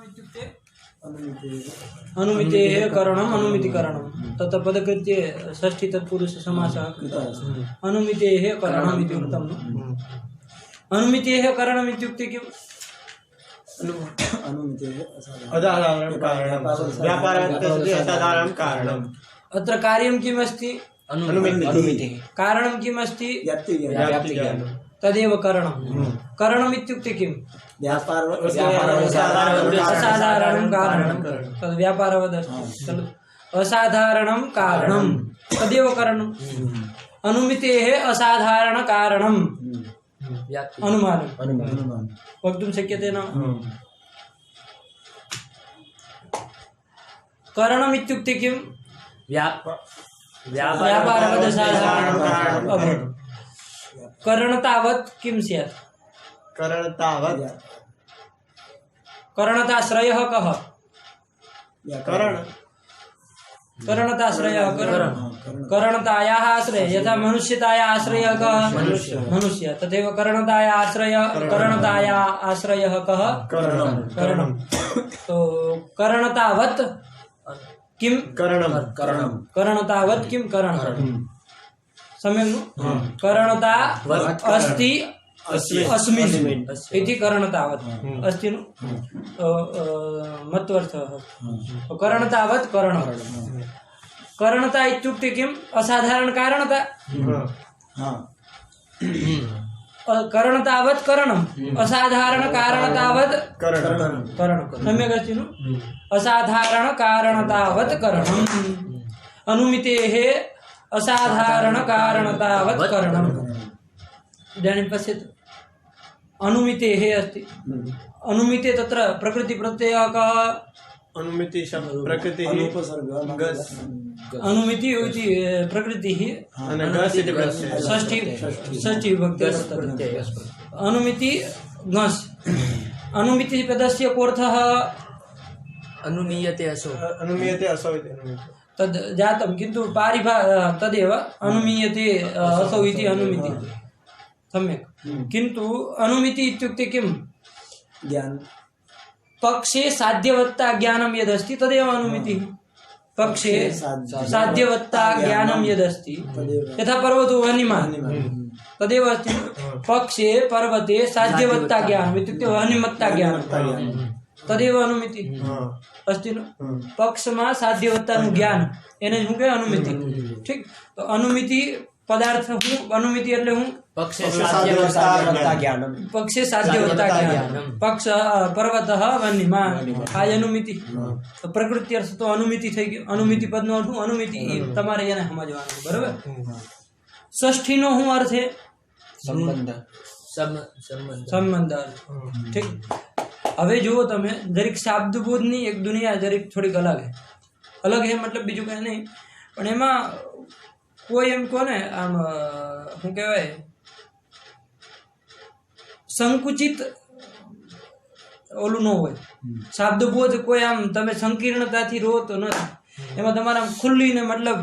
इत्युक्ते अनुमितेः करणम् अनुमितिकरणं तत् पदकृत्ये षष्ठी तत्पुरुष समासः कृतः अस्ति। अनुमितेः करणम् इति उक्तं। अनुमितेः करणम् इत्युक्ते किम्? अत्र कार्यं किम् अस्ति? अनुमितिः। कारणं किम् अस्ति? तदेव करणं। करणम् इत्युक्ते किम्? असाधारणं कारणं तद् व्यापारवद् अस्ति। असाधारणं कारणं तदेव करणम्। अनुमितेः असाधारणकारणम् अनुमानं वक्तुं शक्यते न? करणम् इत्युक्ते किम्? व्यापारवद् असाधारणं कारणम्। करणतावत् किं स्यात्? करणताश्रयः कः? करणताश्रयः करणतायाः आश्रयः। यथा मनुष्यतायाः आश्रयः कः? मनुष्य। तथैव करणतायाः आश्रयः कः? करणम्। तो करणतावत् किं? करणतावत् किं? करणम्। सम्यक् नु? करणता अस्ति अस्मिन् इति करणतावत् अस्ति नु? मत्वर्थः करणतावत् करणं। करणता इत्युक्ते किम्? असाधारण कारणता। करणतावत् करणम् असाधारण कारणतावत् करणं। सम्यक् अस्ति नु? असाधारण कारणतावत् करणम्। अनुमितेः असाधारण कारणतावत् करणम्। इदानीं पश्यतु, अनुमितेः अस्ति। अनुमिते तत्र प्रकृतिप्रत्ययः कः? अनुमिति शब्द प्रकृतिः अनुमिति इति प्रकृतिः षष्ठी विभक्ति वर्तते। अनुमिति घस्। अनुमिति पदस्य कोऽर्थः? अनुमीयते असौ। अनुमीयते असौ इति तद् जातं किन्तु तदेव अनुमीयते असौ इति अनुमिति। सम्यक्। किन्तु अनुमिति इत्युक्ते किम्? ज्ञान। पक्षे साध्यवत्ता ज्ञानं यदस्ति तदेव अनुमितिः। पक्षे साध्यवत्ता ज्ञानं यदस्ति यथा पर्वतो वह्निमान् तदेव अस्ति। पक्षे पर्वते साध्यवत्ता ज्ञानम् इत्युक्ते वह्निमत्ता ज्ञानं तदेव अनुमिति अस्ति न? पक्षमा साध्यवत्ता ज्ञान એને શું કહે? अनुमिति। ठीक। तो अनुमिति पदार्थ हूँ, अनुमिति એટલે હું? पक्षे साध्यवत्ता ज्ञानम। पक्षे साध्यवत्ता ज्ञानम। पक्ष पर्वतः वह्निमान् આ अनुमिति। तो प्रकृति अर्थ तो अनुमिति થઈ ગયો। अनुमिति પદનો અર્થ શું? अनुमिति તમારે એને સમજવાનું બરાબર। ષષ્ઠીનો શું અર્થ છે? સંબંધ। ठीक। હવે જુઓ તમે જરીક શાબ્દબોધની એક દુનિયા જરીક થોડીક અલગ है मतलब બીજું કઈ નહીં, પણ એમાં કોઈ એમ કહો ને આમ શું કહેવાય સંકુચિત ઓલું ન હોય શાબ્દબોધ। કોઈ આમ તમે સંકીર્ણતાથી રો તો નથી, એમાં તમારે આમ ખુલ્લીને મતલબ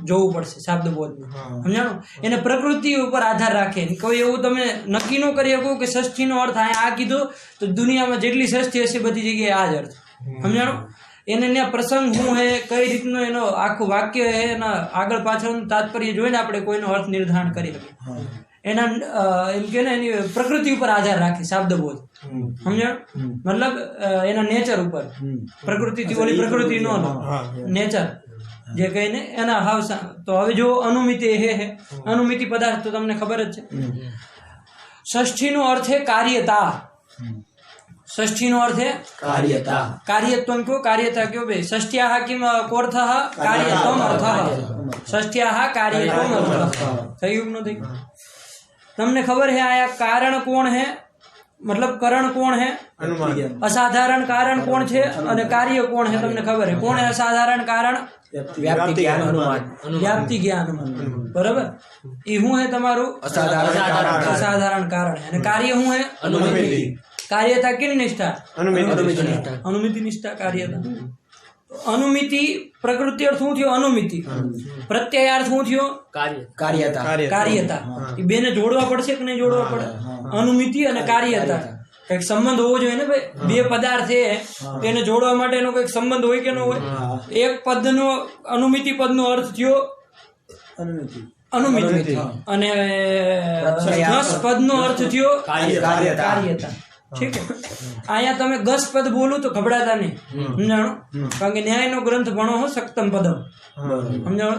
જોવું પડશે શાબ્દબોધને, સમજાણું? એને પ્રકૃતિ ઉપર આધાર રાખે। કોઈ એવું તમે નક્કી ન કરી શકો કે ષષ્ઠીનો અર્થ આ કીધો તો દુનિયામાં જેટલી ષષ્ઠી હશે બધી જગ્યાએ આ જ અર્થ, સમજાણું? એને ત્યાં પ્રસંગ શું હે, કઈ રીતનો એનો આખું વાક્ય હે, એના આગળ પાછળનું તાત્પર્ય જોઈને આપણે કોઈનો અર્થ નિર્ધારણ કરી શકીએ। એના એમ કે ને એની પ્રકૃતિ ઉપર આધાર રાખે શાબ્દબોધ, સમજાણું? મતલબ એના નેચર ઉપર, પ્રકૃતિથી ઓલી પ્રકૃતિનો નેચર જે કહીને એના હાવ। તો હવે જો અનુમિતિ હે અનુમિતિ પદાર્થ તો તમને ખબર જ છે। ષષ્ઠીનો અર્થ है कार्यता। षष्ठीनो अर्थ है कार्यता। कार्यत्वं क्यों? कार्यता क्यों भाई? षष्ट्याः किं कोऽर्थः? कार्यत्वम् अर्थः। षष्ट्याः कार्यत्वम् अर्थः। सही हो न? તમને ખબર है आया कारण કોણ है? मतलब करण कोण है? असाधारण कारण कोण છે અને કાર્ય કોણ है? તમને ખબર है કોણ है असाधारण कारण? व्याप्ति ज्ञान अनुमान। व्याप्ति ज्ञान बराबर। એ શું है તમારું? असाधारण कारण है। અને કાર્ય શું है? अनुमिति। कार्यता किन निष्ठा? अनुमिति निष्ठा कार्यता। अनुमिति प्रकृति अर्थ શું થયો? अनुमिति। પ્રત્યયાર્થ શું થયો? कार्यता। એ બેને જોડવા પડશે કે નહીં જોડવા પડે? अनुमिति અને कार्यता। એક સંબંધ હોવો જોઈએ ને ભાઈ. બે પદાર્થ છે એને જોડવા માટે એનો કઈક સંબંધ હોય કે ન હોય? એક પદનો અનુમિતિ પદનો અર્થ થયો અનુમિતિ અને 10 પદનો અર્થ થયો કાર્યતા. ઠીક છે. અહીંયા તમે 10 પદ બોલું તો ઘબરાતા નહીં, સમજાણો? કારણ કે ન્યાયનો ગ્રંથ ભણો હો સક્તમ પદમ, સમજાણો?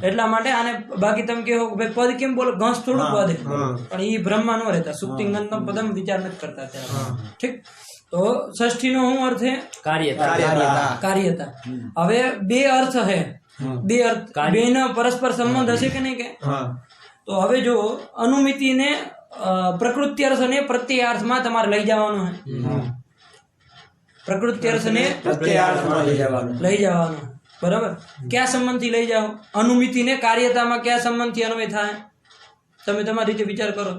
એટલા માટે આને બાકી તમે કહો ભાઈ પદ કેમ બોલો, ઘસ થોડું પદ પણ એ ભ્રમમાં ન રહેતા. સુક્તિ ગંતમ પદમ વિચાર નથી કરતા ત્યારે. ઠીક. તો ષષ્ઠી નો શું અર્થ છે? કાર્યતા. હવે બે અર્થ છે, બે અર્થ, બે નો પરસ્પર સંબંધ હશે કે નહીં કે? તો હવે જો અનુમિતિ ને પ્રકૃતિ અર્થ ને પ્રત્યયાર્થમાં તમારે લઈ જવાનું છે. પ્રકૃતિ અર્થ ને લઈ જવાનું, બરાબર? કયા સંબંધ થી લઈ જાઓ? અનુમિતિ ને કાર્યતામાં કયા સંબંધ થી અન્વય થાય? તમે તમારી રીતે વિચાર કરો.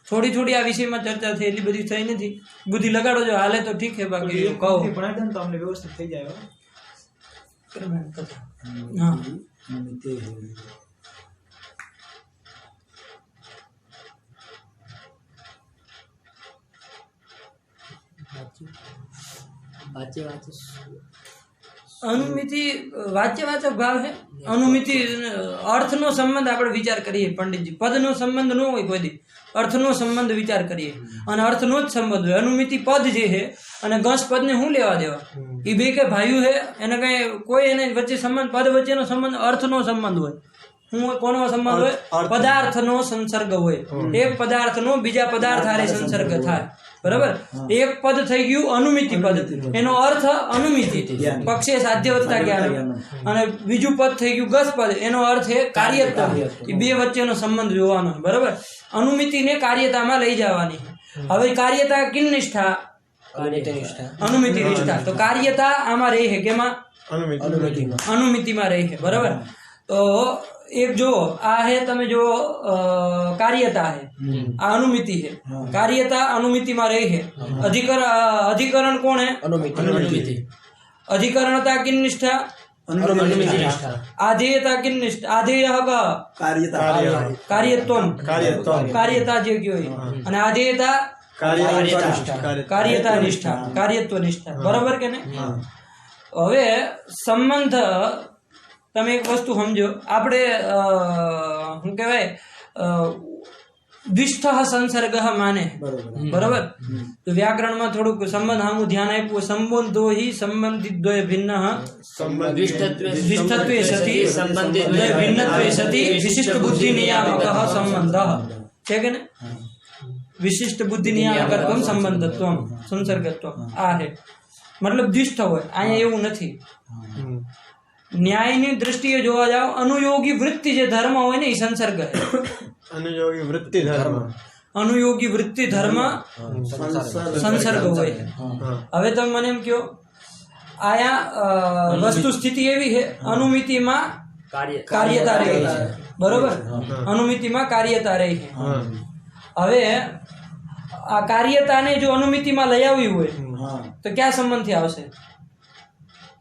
થોડી થોડી આ વિષયમાં ચર્ચા થઈ, એટલી બધી થઈ નથી. બુદ્ધિ લગાડો, જો હાલે તો ઠીક છે, બાકી કહો ભણાવી દો ને તો અમને વ્યવસ્થિત થઈ જાય. હા. અનુમિતિ વાચ્યવાચક ભાવ છે. અનુમિતિ અર્થનો સંબંધ આપણે વિચાર કરીએ પંડિતજી. પદનો સંબંધ ન હોય કોઈ દી, અર્થનો સંબંધ વિચાર કરીએ અને અર્થનો જ સંબંધ હોય. અનુમિતિ પદ જે છે અને ગસ પદને શું લેવા દેવા? એ બે કે ભાઈઓ છે, એને કઈ કોઈ એને વચ્ચે સંબંધ, પદ વચ્ચેનો સંબંધ અર્થનો સંબંધ હોય. શું કોનો સંબંધ હોય? પદાર્થનો સંસર્ગ હોય. એક પદાર્થનો બીજા પદાર્થ હારે સંસર્ગ થાય, બરાબર? એક પદ થઈ ગયું અનુમિતિ પદ, એનો અર્થ અનુમિતિ પક્ષે સાધ્યવત્તા જ્ઞાન, અને બીજું પદ થઈ ગયું ગસ પદ, એનો અર્થ છે કાર્યતા. એ બે વચ્ચેનો સંબંધ જોવાનો, બરાબર? અનુમિતિને કાર્યતામાં લઈ જવાની. હવે કાર્યતા કિન નિષ્ઠા? અનુમિતિ નિષ્ઠા. તો કાર્યતા આમાં રહે છે, કેમાં? અનુમિતિમાં રહે છે, બરાબર? તો એક જો આ હે, તમે જો કાર્યતા હે, આ અનુમિતિ है. કાર્યતા અનુમિતિમાં રહે है. अधिकरण कौन है? अनुमिति. अधिकरणता किन निष्ठा? आधेयता किन निष्ठा? आधेय का कार्यत्वम, कार्यता જે કયો અને આધેયતા કાર્યતા નિષ્ઠા, કાર્યત્વ નિષ્ઠા, બરાબર કે નહીં? હવે સંબંધ તમે એક વસ્તુ સમજો. આપણે શું કહેવાય, દ્વિષ્ઠ સંસર્ગ માને, બરાબર? તો વ્યાકરણમાં થોડુંક સંબંધ આનું ધ્યાન આપ્યું. સંબંધો હિ સંબંધિત દ્વય ભિન્ન દ્વિષ્ઠત્વે સતી ભિન્નત્વે સતી વિશિષ્ટ બુદ્ધિ નિયામક સંબંધ છે કે નહીં? વિશિષ્ટ બુદ્ધિ નિયામકત્વમ સંબંધત્વમ સંસર્ગત્વમ આ છે. મતલબ દ્વિષ્ઠ હોય. અહીંયા એવું નથી. ન્યાયની દ્રષ્ટિએ જોવા જાવ, અનુયોગી વૃત્તિ જે ધર્મ હોય ને એ સંસર્ગ છે. અનુયોગી વૃત્તિ ધર્મ, અનુયોગી વૃત્તિ ધર્મ સંસર્ગ હોય. હવે તમે મને એમ કહો, આયા વસ્તુ સ્થિતિ એવી છે, અનુમિતિમાં કાર્યતા રહી છે, બરોબર? અનુમિતિમાં કાર્યતા રહી છે. હવે આ કાર્યતાને જો અનુમિતિમાં લઈ આવી હોય તો ક્યાં સંબંધથી આવશે?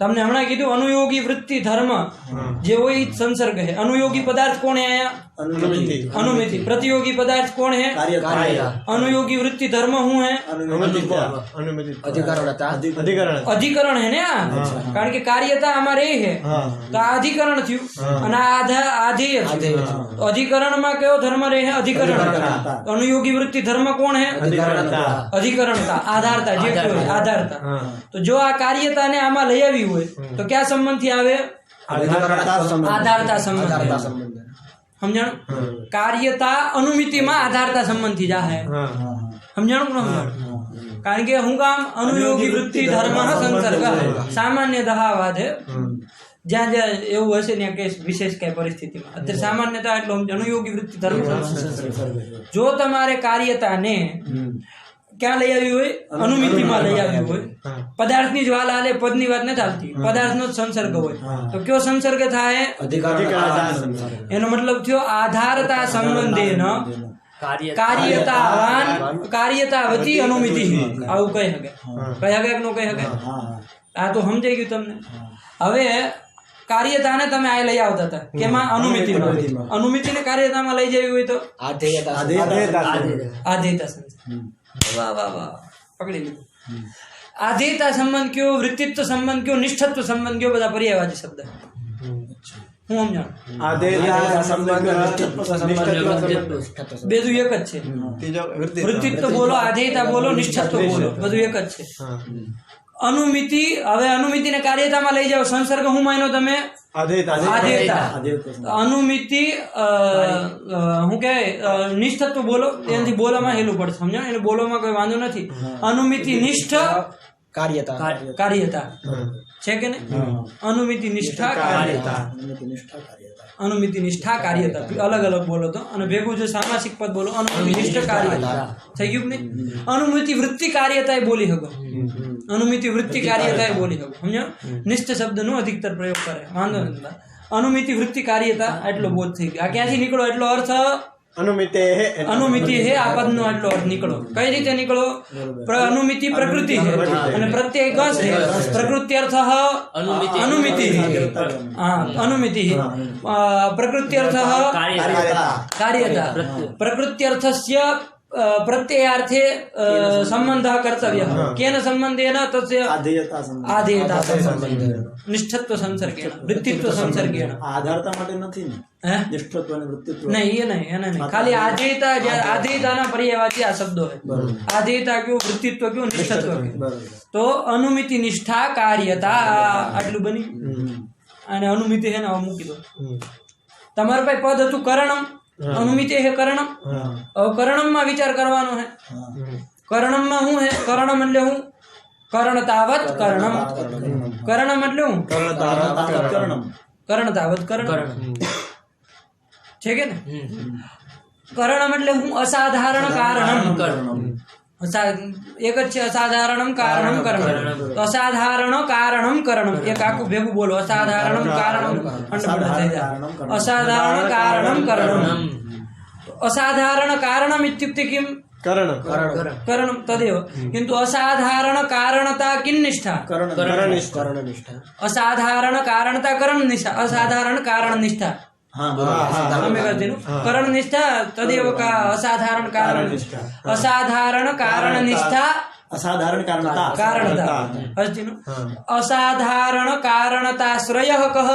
તમને હમણાં કીધું અનુયોગી વૃત્તિ ધર્મ જે હોય એ સંસર્ગ છે. અનુયોગી પદાર્થ કોણ है? आया अनुमिति. प्रतियोगी पदार्थ कौन है? अनुयोगी वृत्ति धर्म हूँ है अधिकरण है ना? कारण के कार्यता हमारे है तो अधिकरण थी અને આધેય થયું. અધિકરણ માં કયો ધર્મ રહે? અધિકરણ. अनुयोगी वृत्ति धर्म कौन है? અધિકરણતા, આધારતા, જે કહેવાય આધારતા. તો જો આ કાર્યતા ને આમાં લઈ આવી હોય તો ક્યાં સંબંધ થી આવે? આધારતા સંબંધ. સમજાણું? કાર્યતા અનુમિતિમાં આધારતા સંબંધ થી જાહે. સમજાણું? કારણ કે હું કામ અનુયોગી વૃત્તિ ધર્મ સંસર્ગ સામાન્યતઃ વાત હે. જ્યાં જ્યાં એવું હશે ને કે વિશેષ કઈ પરિસ્થિતિમાં, અત્યારે સામાન્યતા એટલે અનુયોગી વૃત્તિ ધર્મ સંસર્ગ. જો તમારે કાર્યતાને ક્યાં લઈ આવી હોય? અનુમિતિમાં લઈ આવી હોય. પદાર્થની જ વાત આલે, પદની વાત નથી આવતી. પદાર્થનો જ સંસર્ગ હોય તો કયો સંસર્ગ થાય? એનો મતલબ થયો આધારતા સંબંધેન કાર્યતાવાન કાર્યતાવતી અનુમિતિ. આવું કહી શકે? કહી શકે કે ન કહી શકે? આ તો સમજાઈ ગયું તમને. હવે કાર્યતાને તમે આ લઈ આવતા હતા કેમાં અનુમિતિમાં અનુમિતિને કાર્યતામાં લઈ જવી હોય તો આધેયતા આધેયતા સંબંધ વાહ વાહ વાહ પકડી લીધું આધેયતા સંબંધ કયો વૃત્તિત્વ સંબંધ કયો નિષ્ઠત્વ સંબંધ કયો બધા પર્યાયવાચી શબ્દ હું સમજાણ બધું એક જ છે વૃત્તિત્વ બોલો આધેયતા બોલો નિષ્ઠત્વ બોલો બધું એક જ છે અનુમિતિ હવે અનુમિતિને કાર્યતામાં લઈ જાઓ સંસર્ગ હું માનો તમે આધેયતા અનુમિતિ હું કે નિષ્ઠત્વ બોલો એનાથી બોલવામાં હેલું પડશે સમજાણ એટલે બોલવામાં કોઈ વાંધો નથી અનુમિતિ નિષ્ઠ કાર્યતા છે કે નહીં અનુમિતિ નિષ્ઠા કાર્યતા અનુમિતિ નિષ્ઠા કાર્યતા અલગ અલગ બોલો તો અને ભેગું જો સામાસિક પદ બોલો અનુમિતિ નિષ્ઠ કાર્યતા થઈ ગયું નહીં અનુમિતિ વૃત્તિ કાર્યતા બોલી શકો અનુમિતિ વૃત્તિ કાર્યતા બોલી શકો સમજો નિષ્ઠ શબ્દનો અધિકતર પ્રયોગ કરે વાંધો નથી અનુમિતિ વૃત્તિ કાર્યતા એટલો બોધ થઈ ગયો આ ક્યાંથી નીકળો એટલો અર્થ અનુમિતિ હે આ પદનો એટલો અર્થ નીકળો કઈ રીતે નીકળો અનુમિતિ પ્રકૃતિ હે અને પ્રત્યય ગસ હે પ્રકૃતિ અર્થ અનુમિતિ હા અનુમિતિ હે પ્રકૃતિ અર્થ કાર્યતા પ્રકૃતિ અर्थस्य प्रत्ययार्थे संबंध कर्तव्य केन संबंधेन तस्य आधेयता संबंध निष्ठत्व संसर्गेण वृत्तित्व संसर्गेण આધારતા માટે નથી ને હે નિષ્ઠત્વ અને વૃત્તિત્વ નહીં એ નહીં ખાલી આધેયતા આધેયતાના પર્યાયવાચી આ શબ્દો છે આધેયતા કયો વૃત્તિત્વ કયો નિષ્ઠત્વ કયો તો અનુમિતિ નિષ્ઠા કાર્યતા આટલું બની અને અનુમિતિ હે ને મૂકી દો તમારા પાસે પદ હતું કરણમ અનુમિતિ હે કર્ણમ હવે કર્ણમમાં વિચાર કરવાનો હે કર્ણમમાં શું હે કર્ણમ એટલે હું કર્ણતાવત કર્ણમ કર્ણમ એટલે હું કર્ણતાવત કર્ણમ છે કે ને કર્ણમ એટલે હું અસાધારણ કારણમ એક જ છે અસાધારણમ કારણમ કર્ણમ તો અસાધારણ કારણમ કર્ણમ એક આખું ભેગું બોલો અસાધારણમ કારણમ અસાધારણ કારણમ કર્ણમ અસાધારણ કારણમ ઇત્યુક્તે કિમ करणं तदेव किन्तु असाधारण कारणता किन्निष्ठा असाधारण कारणता करणनिष्ठा असाधारण कारणनिष्ठा करण निष्ठा तदेव का असाधारण कारण असाधारण कारण निष्ठा असाधारण कारणता अस्ति नु असाधारण कारणताश्रयः कः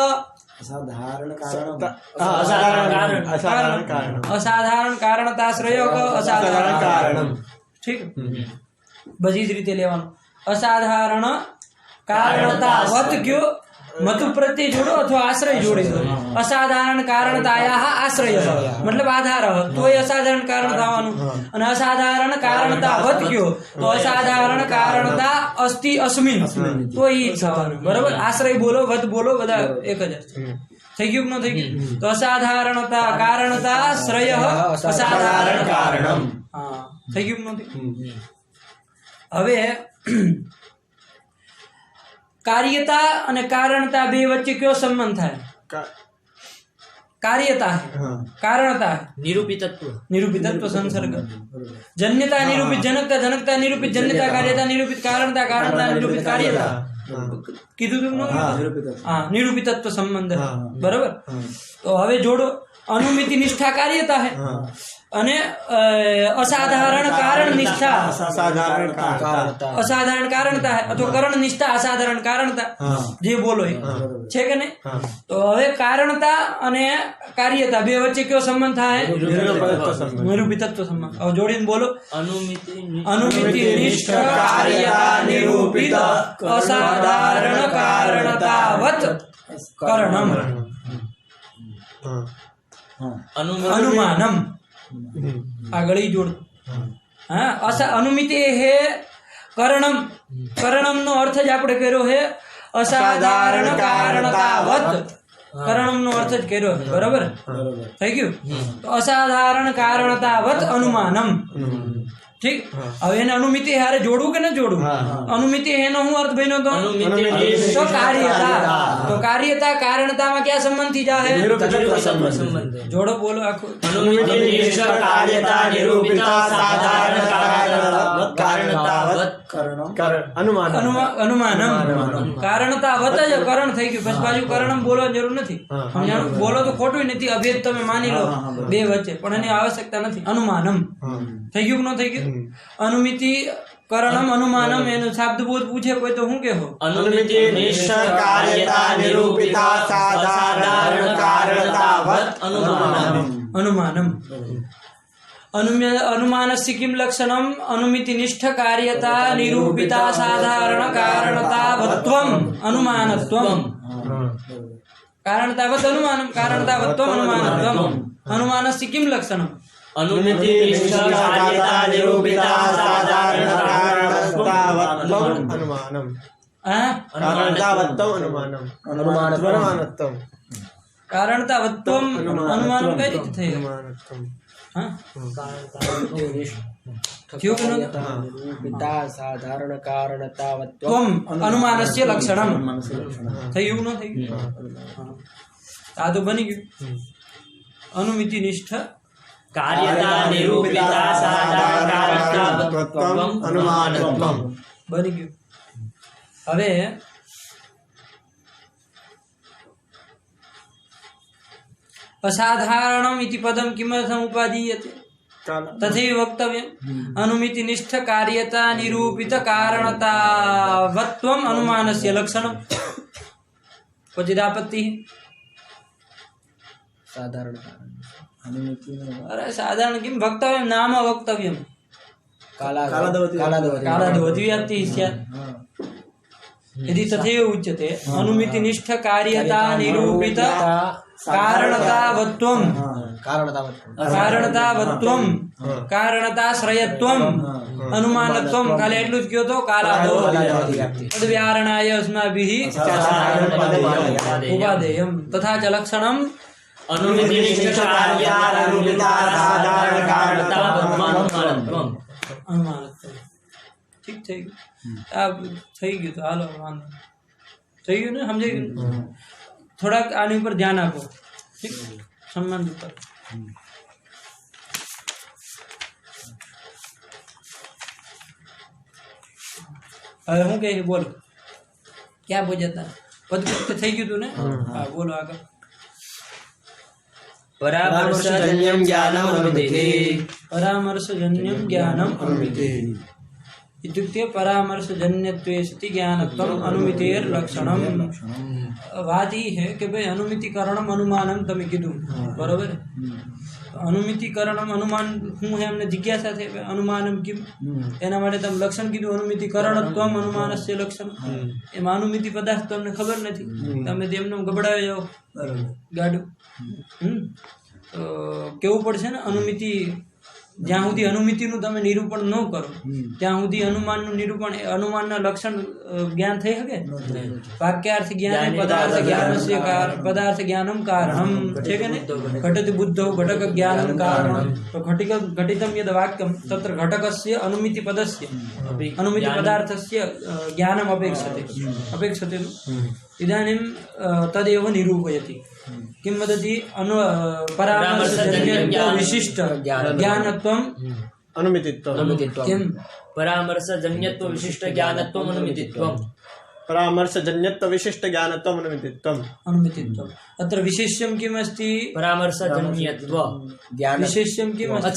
असाधारण कारणताश्रयः कः असाधारण कारण ठीक बजी જ રીતે લેવાનું અસાધારણ કારણતાવત કયો मतु प्रत्यय जोड़ो अथवा आश्रय जोड़ी दो असाधारण कारणतायाः आश्रयः मतलब आधार तो ये असाधारण कारण थावानुं અને અસાધારણ કારણતાવત કયો તો અસાધારણ કારણતા અસ્તિ અસ્મિન તો ઈ થવાનું બરાબર આશ્રય બોલો વત બોલો બધા એક જ થઈ ગયું કે ન થઈ ગયું તો અસાધારણતા કારણતા શ્રયઃ અસાધારણ કારણમ હા થઈ ગયું કે ન થઈ હવે कार्यता અને કારણતા બે વચ્ચે કયો સંબંધ થાય कार्यता है कारणता है निरूपितत्व संसर्ग जन्यता निरूपित जनकता जनकता निरूपित जन्यता कार्यता निरूपित कारणता कारणता निरूपित कार्यता कीधुं तुम हाँ निरूपितत्व संबंध बराबर तो हवे जोड़ो अनुमिति निष्ठा कार्यता है અને અસાધારણ કારણ નિષ્ઠા અસાધારણ કારણતા અથવા કરણ નિષ્ઠા અસાધારણ કારણતા જે બોલો છે કે નહીં તો હવે કારણતા અને કાર્યતા બે વચ્ચે કયો સંબંધ થાય નિરૂપિતત્વ સંબંધ હવે જોડીને બોલો અનુમિતિ નિષ્ઠ કાર્યતા નિરૂપિત અસાધારણ કારણતાવત કર્ણમ અનુમાનમ આગળ જોડ હા અનુમિતિ હે કર્ણમ કર્ણમ નો અર્થ જ આપણે કર્યો હે અસાધારણ કારણતાવત કર્ણમ નો અર્થ જ કર્યો બરાબર થઈ ગયું તો અસાધારણ કારણતાવત અનુમાનમ ठीक अब એને અનુમિતિ હારે જોડવું કે ન જોડવું અનુમિતિ એનો હું અર્થ બન્યો તો તો કાર્યતા કારણતામાં ક્યાં સંબંધ થી જાહે જોડો બોલો આખું અનુમિતિ નિષ્ઠ કાર્યતા નિરૂપિત સાધારણ કારણતાવત अनुमान અનુમાનમ કારણતાવત જ કરણ થઈ ગયું, પછી પાછું કરણમ બોલવાની જરૂર નથી. સમજાણું? બોલો તો ખોટું નથી, અભેદ તમે માની લો બે વચ્ચે, પણ એની આવશ્યકતા નથી. અનુમાનમ થઈ ગયું કે ન થઈ ગયું? અનુમિતિ કરણમ અનુમાનમ એનું શાબ્દબોધ પૂછે કોઈ તો શું કહેવો? अनुमिति निष्कार्यता निरूपिता साधारण कारणतावत् अनुमानम् અનુમાનમ अनुमानस्य किं लक्षणम्? अनुमितिनिष्ठ कार्यता निरूपिता साधारण कारणतावत्वम् अनुमानत्वम्. कारणतावत् अनुमानम् कारणतावत्वम् अनुमानत्वम्. अनुमानस्य किं लक्षणम्? अनुमिति निष्कार्यता निरूपिता साधारण कारणतावत्वम् अनुमानम् कारणतावत्वम् अनुमानम् अनुमानत्वम् कारणतावत्वम् अनुमानम કઈ રીતે થઈ? अनुमानत्वम् હા થયું કે નહોતું? નિરૂપિતા સાધારણ કારણતાવત્વ ત્વમ અનુમાનસ્ય લક્ષણમ થયું ન થઈ ગયું? આ તો બની ગયું. અનુમિતિ નિષ્ઠ कार्यता निरूपिता साधारण कारणतावत्वम् अनुमानत्वम् બની ગયું. હવે અસાધારણમ ઇતિ પદમ કિમર્થમ ઉપાદીયતે તથૈવ વક્તવ્યમ. અનુમિતિ નિષ્ઠ કાર્યતા નિરૂપિત કારણતાવત્વમ અનુમાનસ્ય લક્ષણમ. ક્વચિદ આપત્તિ? સાધારણ કારણ અરે સાધારણ કિમ વક્તવ્યમ નામ વક્તવ્યમ કાલાદવતી કાલાદવતી વ્યાપ્તિ સ્યાत्. यदि तथैव उच्यते अनुमिति निष्ठ कार्यता निरूपित कारणतावत्वम् कारणतावत्वम् कारणताश्रयत्वम् अनुमानत्वम् खाली એટલું જ કયો તો કાલાદવતી તદ્વ્યારણાય અસ્માભિः ઉપાદેયम् તથા ચ લક્ષણम् अनुमिति निष्ठ कार्यता निरूपिता साधारण कारणतावत्वम् अनुमानत्वम् अनुमानत्वम्. ઠીક થઈ ગયું. આ થઈ ગયું તો હાલો વાંધો થઈ ગયું ને? સમજાઈ ગયું? થોડાક આની ઉપર ધ્યાન આપો. ઠીક, સંબંધ ઉપર. હવે હું કહે બોલો, ક્યાં બોલ્યા હતા? પદકૃત્ય થઈ ગયું તું ને? હા બોલો આગળ. परामर्शजन्यं ज्ञानम् अनुमितिः परामर्शजन्यं ज्ञानम् अनुमितिः इत्युक्ते परामर्शजन्यत्वे सति ज्ञानत्वम् अनुमितेर्लक्षणम्. વાત એ છે કે ભાઈ અનુમિતિકરણમ અનુમાનમ તમે કીધું બરોબર. અનુમિતિકરણમ અનુમાન હું હે અમને જિજ્ઞાસા છે અનુમાનમ કેમ, એના માટે તમે લક્ષણ કીધું અનુમિતિકરણત્વમ અનુમાનસ્ય લક્ષણ. એમાં અનુમિતિ પદાર્થ તમને ખબર નથી, તમે તેમને ગબડાવી જાઓ ગાડું. તો કેવું પડશે ને અનુમિતિ, જ્યાં સુધી અનુમિતિનું તમે નિરૂપણ ન કરો ત્યાં સુધી અનુમાનનું નિરૂપણ અનુમાનના લક્ષણ જ્ઞાન થઈ શકે? વાક્યાર્થ જ્ઞાન પદાર્થ જ્ઞાનસ્ય પદાર્થ જ્ઞાનમ કારણમ છે કે નહીં? ઘટતિ બુદ્ધો ઘટક જ્ઞાનમ કારણમ. તો ઘટિતમ યદ વાક્યમ તત્ર ઘટકસ્ય અનુમિતિ પદસ્ય અનુમિતિ પદાર્થસ્ય જ્ઞાનમ અપેક્ષતે ઇદાनीं तदेव निरूपयति. किं वदति? परामर्शजन्यत्व विशिष्ट ज्ञानत्वम् अनुमितित्वम् किं? परामर्शजन्यत्व विशिष्ट ज्ञानत्वम् अनुमितित्वम् परामर्शजन्यत्व विशिष्ट ज्ञानत्वम् अनुमितित्वम् अनुमितित्वम्. अत्र विशेष्यं किम् अस्ति? परामर्शजन्यत्व विशेष्यं किम् अस्ति?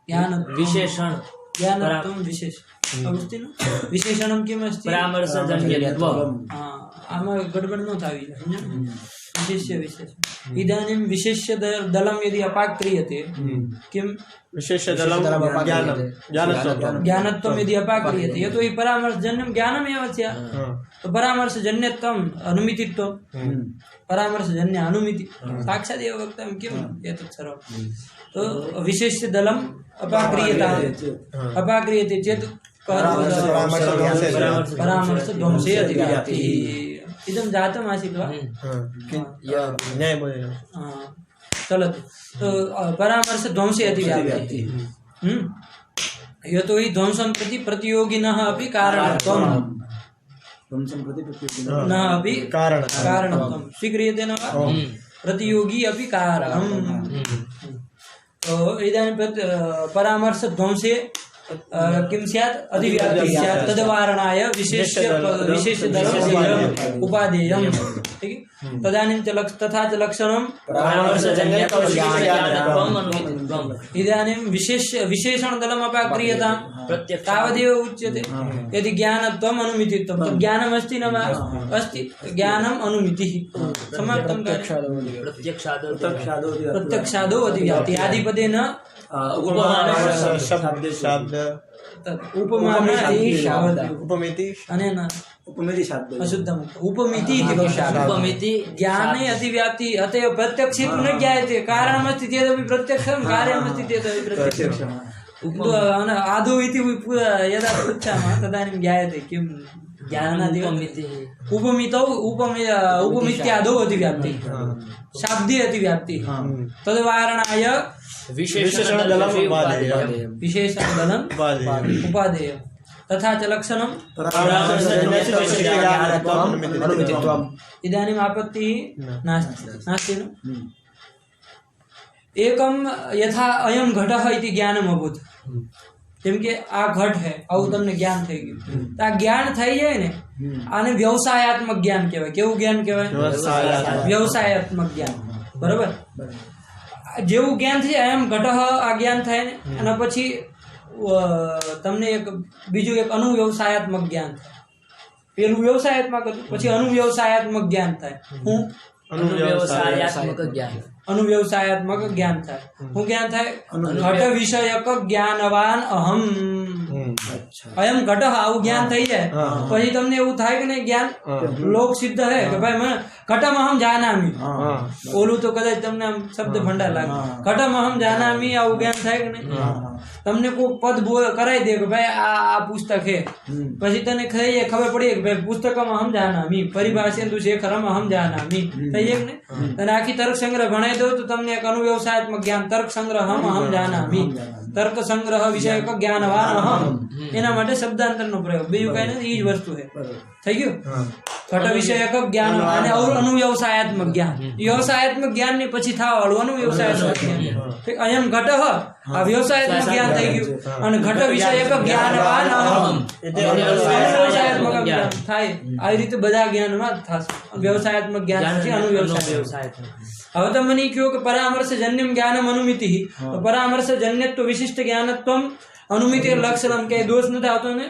ज्ञान विशेषण ज्ञानत्वं विशेष अवस्थि न विशेषणं किम् अस्ति? परामर्शजन्यत्व. आमा गड़बड़ न थावी विशेष्य विशेष. इदानीं विशेष्य दलं यदि अपाक्रियते किं? विशेष्य दलं ज्ञानत्वं यदि अपाक्रियते यतो हि परामर्शजन्यं ज्ञानमेव स्यात्. तो परामर्शजन्यत्वम् अनुमितित्वं परामर्शजन्य अनुमिति साक्षात् एव वक्तव्यं किम् एतत् सर्वं. तो विशेष्य दलम् अपाक्रियते चेत् परामर्शध्वंसे अतिव्याप्तिः. इदं जातम् आसीत् वा? चलतु. तो परामर्शध्वंसे अतिव्याप्तिः. यतो हि ध्वंसं प्रति प्रतियोगिनः अपि कारणत्वं न अपि कारणत्वं स्वीक्रियते न वा? प्रतियोगी अपि कारणम्. तो इदानीं परामर्शध्वंसे किं स्यात् अधिव्याप्तिः स्यात् तद्वारणाय विशेषधर्म उपादेयम् ठीक है तदानीं च तथा च लक्षणं परामर्शजन्यत्वं विशेषज्ञानत्वम् अनुमितित्वम् इदानीं विशेषणदलमपाक्रियतां तावदेव उच्यते यदि ज्ञानत्वम् अनुमितित्वं तो ज्ञानमस्ति न वा अस्ति ज्ञानम् अनुमितिः समाप्तं प्रत्यक्षादो अधिव्याप्ति आदिपदेन उपमिति अनेन उपमिति शब्द अशुद्धम् उपमिति इति वक्ष्यामि उपमिति ज्ञाने अतिव्याप्ति अतएव प्रत्यक्षे न ज्ञायते कारणमस्ति चेदपि प्रत्यक्षं कार्यमस्ति चेदपि प्रत्यक्षम् आदौ इति यदा पृच्छामः तदानीं ज्ञायते किं ज्ञानादिव उपमितौ उपमित्यादौ अतिव्याप्तिः शाब्दे अतिव्याप्तिः तद्वारणाय विशेषणदलम् उपादेयम् विशेषणदलम् उपादेयम् तथा च लक्षणं इदानीम् आपत्तिः नास्ति न एकम यथा अयम घटः इति ज्ञानम अभूत જેમ કે આ ઘટ હે આવું તમને જ્ઞાન થઈ ગયું તો આ જ્ઞાન થઈ જાય ને આને વ્યવસાયાત્મક જ્ઞાન કહેવાય કેવું જ્ઞાન કહેવાય વ્યવસાયાત્મક જ્ઞાન બરાબર જેવું જ્ઞાન થઈ જાય એમ ઘટઃ આ જ્ઞાન થાય ને અને પછી તમને એક બીજું એક અનુવ્યવસાયાત્મક જ્ઞાન થાય પેલું વ્યવસાયાત્મક હતું પછી અનુવ્યવસાયાત્મક જ્ઞાન થાય હું अनुव्यवसायात्मक ज्ञान अनुव्यवसायात्मक ज्ञान था હું જ્ઞાન થાય ઘટ વિષયક જ્ઞાનવાન અહમ અયમ ઘટ આવું જ્ઞાન થઈ જાય પછી તમને એવું થાય કે નહીં જ્ઞાન લોક સિદ્ધ હે કે ભાઈ મને ઘટમ અહમ જાનામી ઓલું તો કદાચ તમને આમ શબ્દ ભંડાર લાગે ઘટમ અહમ જાનામી આવું જ્ઞાન થાય કે નહીં તમને કોઈ પદ કરાવી દે કે ભાઈ આ પુસ્તક હે પછી તને ખબર પડી કે ભાઈ પુસ્તકમ અહમ જાનામી પરિભાષેન્દુ શેખરમ અહમ જાનામી થઈ જાય ને તને આખી તર્ક સંગ્રહ ભણાવી દો તો તમને એક અનુવ્યવસાયાત્મક જ્ઞાન તર્ક સંગ્રહ અહમ જાનામી તર્ક સંગ્રહ વિષયક જ્ઞાનવાન અહમ એના માટે શબ્દાંતરનો પ્રયોગ બીજું કઈ નથી એ જ વસ્તુ છે થઈ ગયું ઘટ વિષયક જ્ઞાન અને અનુવ્યવસાયાત્મક જ્ઞાન વ્યવસાયાત્મક જ્ઞાન ને પછી થવા વાળું અનુવ્યવસાયાત્મક જ્ઞાન અયમ ઘટ આ વ્યવસાયાત્મક જ્ઞાન થઈ ગયું અને ઘટ વિષયક જ્ઞાનવાન અહમ વ્યવસાયાત્મક જ્ઞાન થાય આવી રીતે બધા જ્ઞાનમાં થશે વ્યવસાયાત્મક જ્ઞાન છે અનુવ્યવસાયાત્મક હવે તો મને કહ્યું કે પરામર્શજન્યમ જ્ઞાનમ અનુમિતિ તો પરામર્શજન્યત્વ વિશિષ્ટ જ્ઞાનત્વમ अनुमिति लक्षणम के दोष न આવતો ને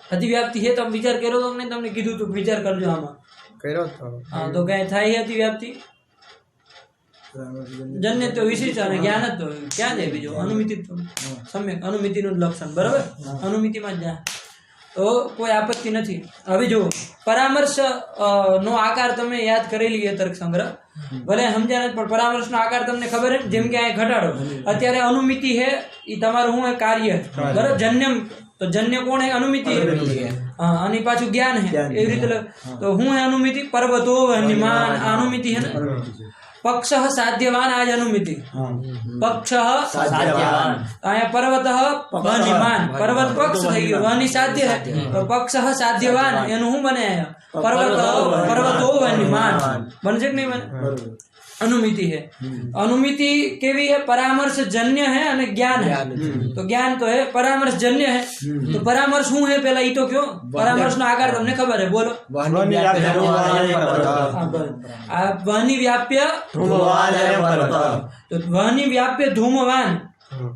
અતિવ્યાપ્તિ છે તમે વિચાર કર્યો તો ને તમને કીધું તું વિચાર કરજો આમાં કર્યો તો હા તો કઈ થાય અતિવ્યાપ્તિ જન્યત્વ વિશિષ્ટ અને જ્ઞાનત્વ ક્યાં જાય બીજો અનુમિતિત્વ સમ્યક અનુમિતિનું લક્ષણ બરાબર અનુમિતિમાં જ જાય તો કોઈ આપત્તિ નથી હવે જો પરામર્શ નો આકાર તમે યાદ કરેલી એ તર્ક સંગ્રહ ભલે સમજ્યા નથી પણ પરામર્શ નો આકાર તમને ખબર હે જેમ કે આ ઘટાડો અત્યારે અનુમિતિ હે એ તમારું શું કાર્ય બરાબર જન્યમ તો જન્ય કોણ હે અનુમિતિ હા અને પાછું જ્ઞાન હે એવી રીતે તો હું હે અનુમિતિ પર્વતો વહ્નિમાન અનુમિતિ હે ને पक्षः साध्यवान आज अनुमिति पक्षः साध्यवान आया पर्वतः वह्निमान पर्वत पक्ष થઈ ગયો વહ્નિ સાધ્ય है तो पक्षः साध्यवान એનું શું બને पर्वतो वह्निमान बन છે કે નહીં બને अनुमिति है अनुमिति केवी है परामर्श जन्य है અને ज्ञान है तो ज्ञान तो है परामर्श जन्य है तो परामर्श શું है पहला ઈ તો કયો परामर्श નો આકાર તમને ખબર है बोलो वहनी व्याप्य ધૂમવાન तो वहनी व्याप्य धूमवान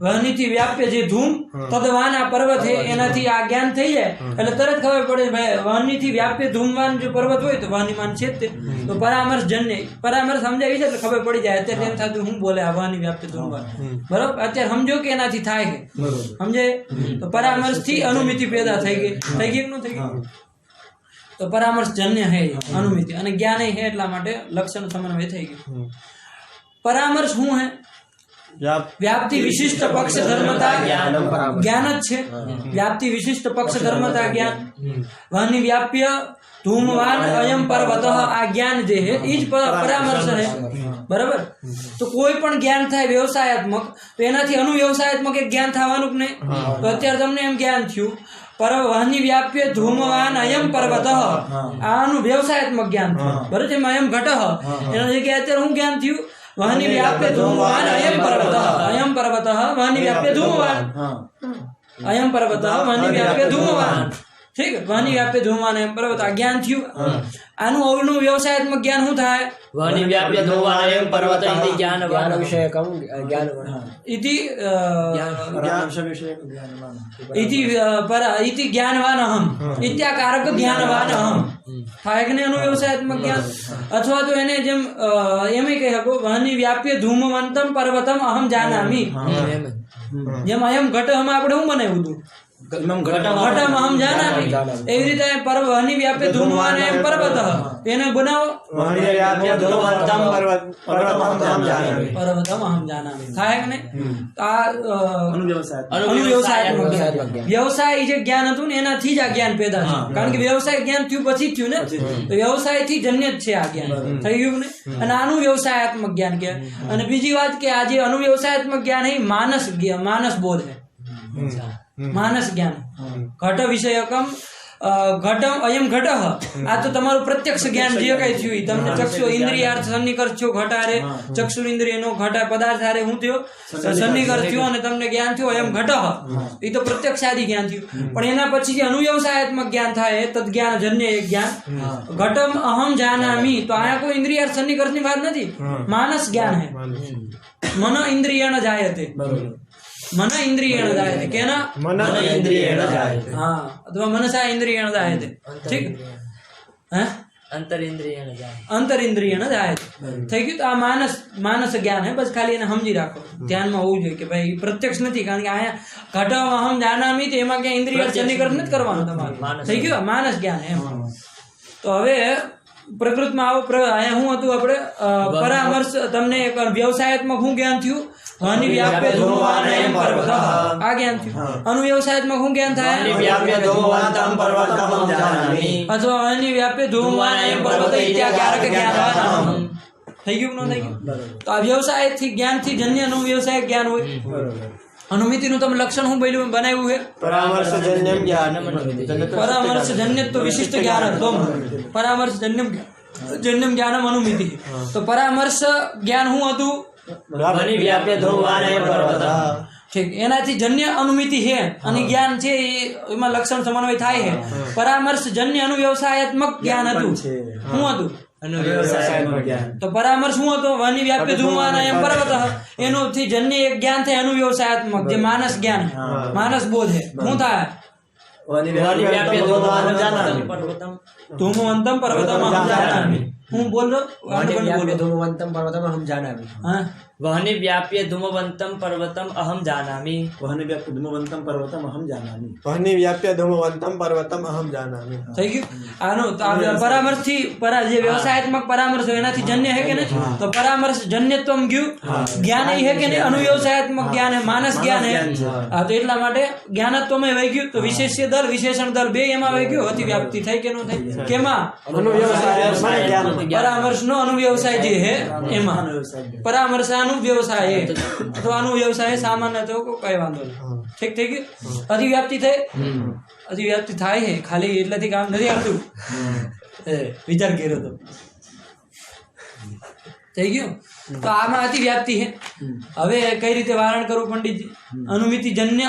वहनी થી વ્યાપ્ય જે ધૂમ તદવાન આ પર્વત છે એનાથી આ જ્ઞાન થઈ જાય એટલે તરત ખબર પડે ભાઈ વહની થી વ્યાપ્ય ધૂમવાન જો પર્વત હોય તો વહનીમાન છે જ તો પરામર્શ જન્ય પરામર્શ સમજાવી છે એટલે ખબર પડી જાય અત્યારે એમ થતું હું બોલે આ વહની વ્યાપ્ય ધૂમવાન બરોબર અત્યારે સમજો કે એનાથી થાય કે સમજે તો પરામર્શ થી અનુમિતિ પેદા થઈ ગઈ કે ન થઈ ગઈ તો પરામર્શ જન્ય હે અનુમિતિ અને જ્ઞાન હે એટલા માટે લક્ષણ સમન્વય થઈ ગયું પરામર્શ શું હે व्याप्ति विशिष्ट पक्ष धर्मता ज्ञान છે व्याप्ति विशिष्ट पक्ष धर्मता ज्ञान वहनी व्याप्य धूमवान अयम पर्वतः आ ज्ञान जे है ઈ જ પરામર્શ है बराबर तो कोई पण ज्ञान થાય વ્યવસાયાત્મક તો એનાથી અનુવ્યવસાયાત્મક એક જ્ઞાન થવાનું કે નહીં તો અત્યારે તમને એમ જ્ઞાન થયું पर वहनी व्याप्य धूमवान अयम पर्वतः આનું વ્યવસાયાત્મક જ્ઞાન બરાબર છે અયમ ઘટઃ એના જગ્યાએ અત્યારે હું જ્ઞાન થયું वहनी व्याप्य धूमवान अयम पर्वतः वहनी व्याप्य धूमवान अयम पर्वत वहनी व्याप्य धूमवान ठीक है वहनी व्याप्य धूमवान एम पर्वत आ ज्ञान થયું આનું અવનું વ્યવસાયાત્મક જ્ઞાન શું થાય વહનિ વ્યાપ્ય ધૂમવાન એમ પર્વત ઇતિ જ્ઞાનવાન ज्ञान विषयकं ज्ञानवान् इति विषय ज्ञानवान इति इति ज्ञानवान अहम इत्याकारक ज्ञानवान अहम થાય કે નહીં એનું વ્યવસાયાત્મક જ્ઞાન અથવા તો એને જેમ એમ કહી શકો વહની વ્યાપ્ય ધૂમવંતમ પર્વતમ અહમ જાનામી જેમ અયમ ઘટમાં આપણે શું બનાવ્યું હતું ઘટમ અહમ જાનામી એવી રીતે વહની વ્યાપ્ય ધૂમવાન એમ પર્વત એને બનાવો પર્વતમ અહમ જાનામી થાય કે નહીં આ અનુવ્યવસાયાત્મક જ્ઞાન વ્યવસાય જે જ્ઞાન હતું ને એનાથી જ આ જ્ઞાન પેદા થયું કારણ કે વ્યવસાય જ્ઞાન થયું પછી જ થયું ને તો વ્યવસાય થી જન્ય જ છે આ જ્ઞાન થઈ ગયું ને અને આનું વ્યવસાયાત્મક જ્ઞાન કહેવાય અને બીજી વાત કે આ જે અનુવ્યવસાયાત્મક જ્ઞાન એ માનસ બોધ है માનસ જ્ઞાન ઘટ વિષયકમ ઘટમ અયમ ઘટ આ તો તમારું પ્રત્યક્ષ જ્ઞાન જે કઈ થયું તમને ચક્ષુ ઇન્દ્રિયાર્થ સન્નિકર્ષ થયો ઘટારે ચક્ષુ ઇન્દ્રિયનો ઘટા પદાર્થ હારે હું થયો સન્નિકર્ષ થયો અને તમને જ્ઞાન થયું અયમ ઘટ એ તો પ્રત્યક્ષાદી જ્ઞાન થયું પણ એના પછી જે અનુવ્યવસાયાત્મક જ્ઞાન થાય તદ જ્ઞાન જન્ય એક જ્ઞાન ઘટમ અહમ જાનામી તો આયા કોઈ ઇન્દ્રિયાર્થ સન્નિકર્ષની વાત નથી માનસ જ્ઞાન હે મન ઇન્દ્રિયણ જાયતે मन इंद्रियेण जायते केना मन इंद्रियेण जायते हाँ अथवा मनसा इंद्रियेण जायते ठीक है अंतर इंद्रियेण जायते अंतर इंद्रियेण जायते થઈ ગયું તો આ માનસ જ્ઞાન હે બસ ખાલી એને સમજી રાખો ધ્યાનમાં હોવું જોઈએ કે ભાઈ પ્રત્યક્ષ નથી કારણ કે આયા ઘટમ અહમ જાનામી તો એમાં ક્યાં ઇન્દ્રિય સન્નિકર્ષ નથી કરવાનું તમારે થઈ ગયું માનસ જ્ઞાન એમ તો હવે પ્રકૃતમાં આવો અહીંયા શું હતું આપણે પરામર્શ તમને એક વ્યવસાયાત્મક શું જ્ઞાન થયું વહની વ્યાપ્ય ધૂમવાન એમ પર્વત આ જ્ઞાન થયું અનુવ્યવસાયાત્મક શું જ્ઞાન થાય व्याप्य धूमवंतम पर्वतम जानामि અથવા વહની વ્યાપ્ય ધૂમવાન એમ પર્વત ઇત્યાકારક જ્ઞાનવાન અહમ થઈ ગયું ન થઈ ગયું તો આ વ્યવસાય થી જ્ઞાન થી જન્ય નું વ્યવસાય જ્ઞાન હોય अनुमिति નું તમે લક્ષણ શું બોલ્યું બનાવ્યું છે परामर्शजन्यं ज्ञानम् परामर्श जन्य तो विशिष्ट ज्ञान तो परामर्श जन्यम ज्ञानम अनुमिति तो परामर्श ज्ञान હું હતું વહનિ વ્યાપ્ય ધૂમવાન એમ પર્વત ઠીક એનાથી જન્ય અનુમિતિ છે અને જ્ઞાન છે એમાં લક્ષણ સમન્વય થાય છે પરામર્શ જન્ય અનુવ્યવસાયાત્મક જ્ઞાન હતું શું હતું अनुव्यवसायात्मक ज्ञान તો પરામર્શ શું હતો વહની વ્યાપ્ય ધૂમવાન એમ પર્વત એનો થી જન્ય એક જ્ઞાન થાય અનુવ્યવસાયાત્મક જે માનસ જ્ઞાન માનસ બોધ છે શું થાય वहनि વહનિ વ્યાપ્ય ધૂમવાન जानामि પર્વતમ ધૂમવંતમ પર્વતમ અહમ જાનામિ હું બોલ રહો वहनि व्याप्य धूमवन्तं पर्वतम् अहं जानामि हाँ વહનિ વ્યાપ્ય ધૂમવંતમ પર્વતમ અહમ જાનામિ वहनि व्याप्य धूमवंतम पर्वतम अहम जानामि वह्नि व्याप्य धूमवन्तं पर्वतम अहं जानामि થઈ ગયું આનો તો આ પરામર્શ થી જે વ્યવસાયાત્મક પરામર્શ હોય એનાથી જન્ય હે કે નહીં તો પરામર્શ જન્યત્વમ ગયું જ્ઞાન હે કે નહીં અનુવ્યવસાયાત્મક જ્ઞાન હે માનસ જ્ઞાન હે હા તો એટલા માટે જ્ઞાનત્વમાં વહી ગયું તો વિશેષ્ય દળ વિશેષણ દળ બે એમાં વહી ગયું અતિવ્યાપ્તિ થઈ કે ન થઈ કેમાં अनुव्यवसायात्मक ज्ञान પરામર્શ નો અનુવ્યવસાય જે હે એમાં પરામર્શ અનુવ્યવસાય હે તો અનુવ્યવસાય સામાન્ય તો કઈ વાંધો નહીં ઠીક થઈ ગયું અતિવ્યાપ્તિ થઈ અતિવ્યાપ્તિ થાય છે ખાલી એટલેથી કામ નથી આવતું વિચાર કર્યો તો થઈ ગયું તો આમાં અતિવ્યાપ્તિ છે હવે કઈ રીતે વારણ કરવું પંડિતજી અનુમિતિ જન્ય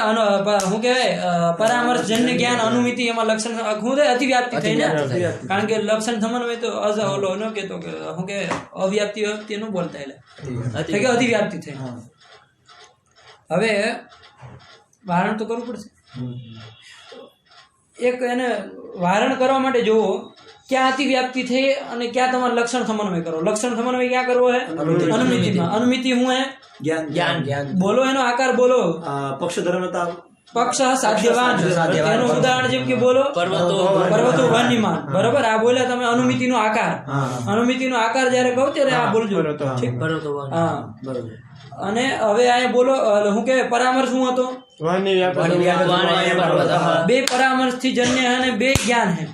શું કહેવાય પરામર્શ જન્ય જ્ઞાન અનુમિતિ એમાં લક્ષણ શું થાય અતિવ્યાપ્તિ થઈ ને કારણ કે લક્ષણ સમન્વય તો ઓલો ન કહેતો કે શું કહેવાય અવ્યાપ્તિ વ્યક્તિ ન બોલતા એટલે કે અતિવ્યાપ્તિ થઈ હવે વારણ તો કરવું પડશે એક એને વારણ કરવા માટે જોવો ક્યાં અતિવ્યાપ્તિ થઈ અને ક્યાં તમારે લક્ષણ સમન્વય કરો લક્ષણ સમન્વય ક્યાં કરવો હે અનુમિતિમાં અનુમિતિ હું હે ज्ञान જ્ઞાન બોલો એનો આકાર બોલો पक्ष धर्मता પક્ષ સાધ્યવાન એનું ઉદાહરણ જેમ કે બોલો પર્વતો વન્યમાન બરોબર આ બોલ્યા તમે અનુમિતિનો આકાર અનુમિતિનો આકાર જ્યારે કહો ત્યારે આ બોલજો ઠીક પર્વતો હા બરોબર અને હવે અહીંયા બોલો હું કે પરામર્શ શું હતો वह्नि व्याप्य ધૂમવાન એમ પર્વત બે પરામર્શ થી જન્ય અને બે જ્ઞાન હે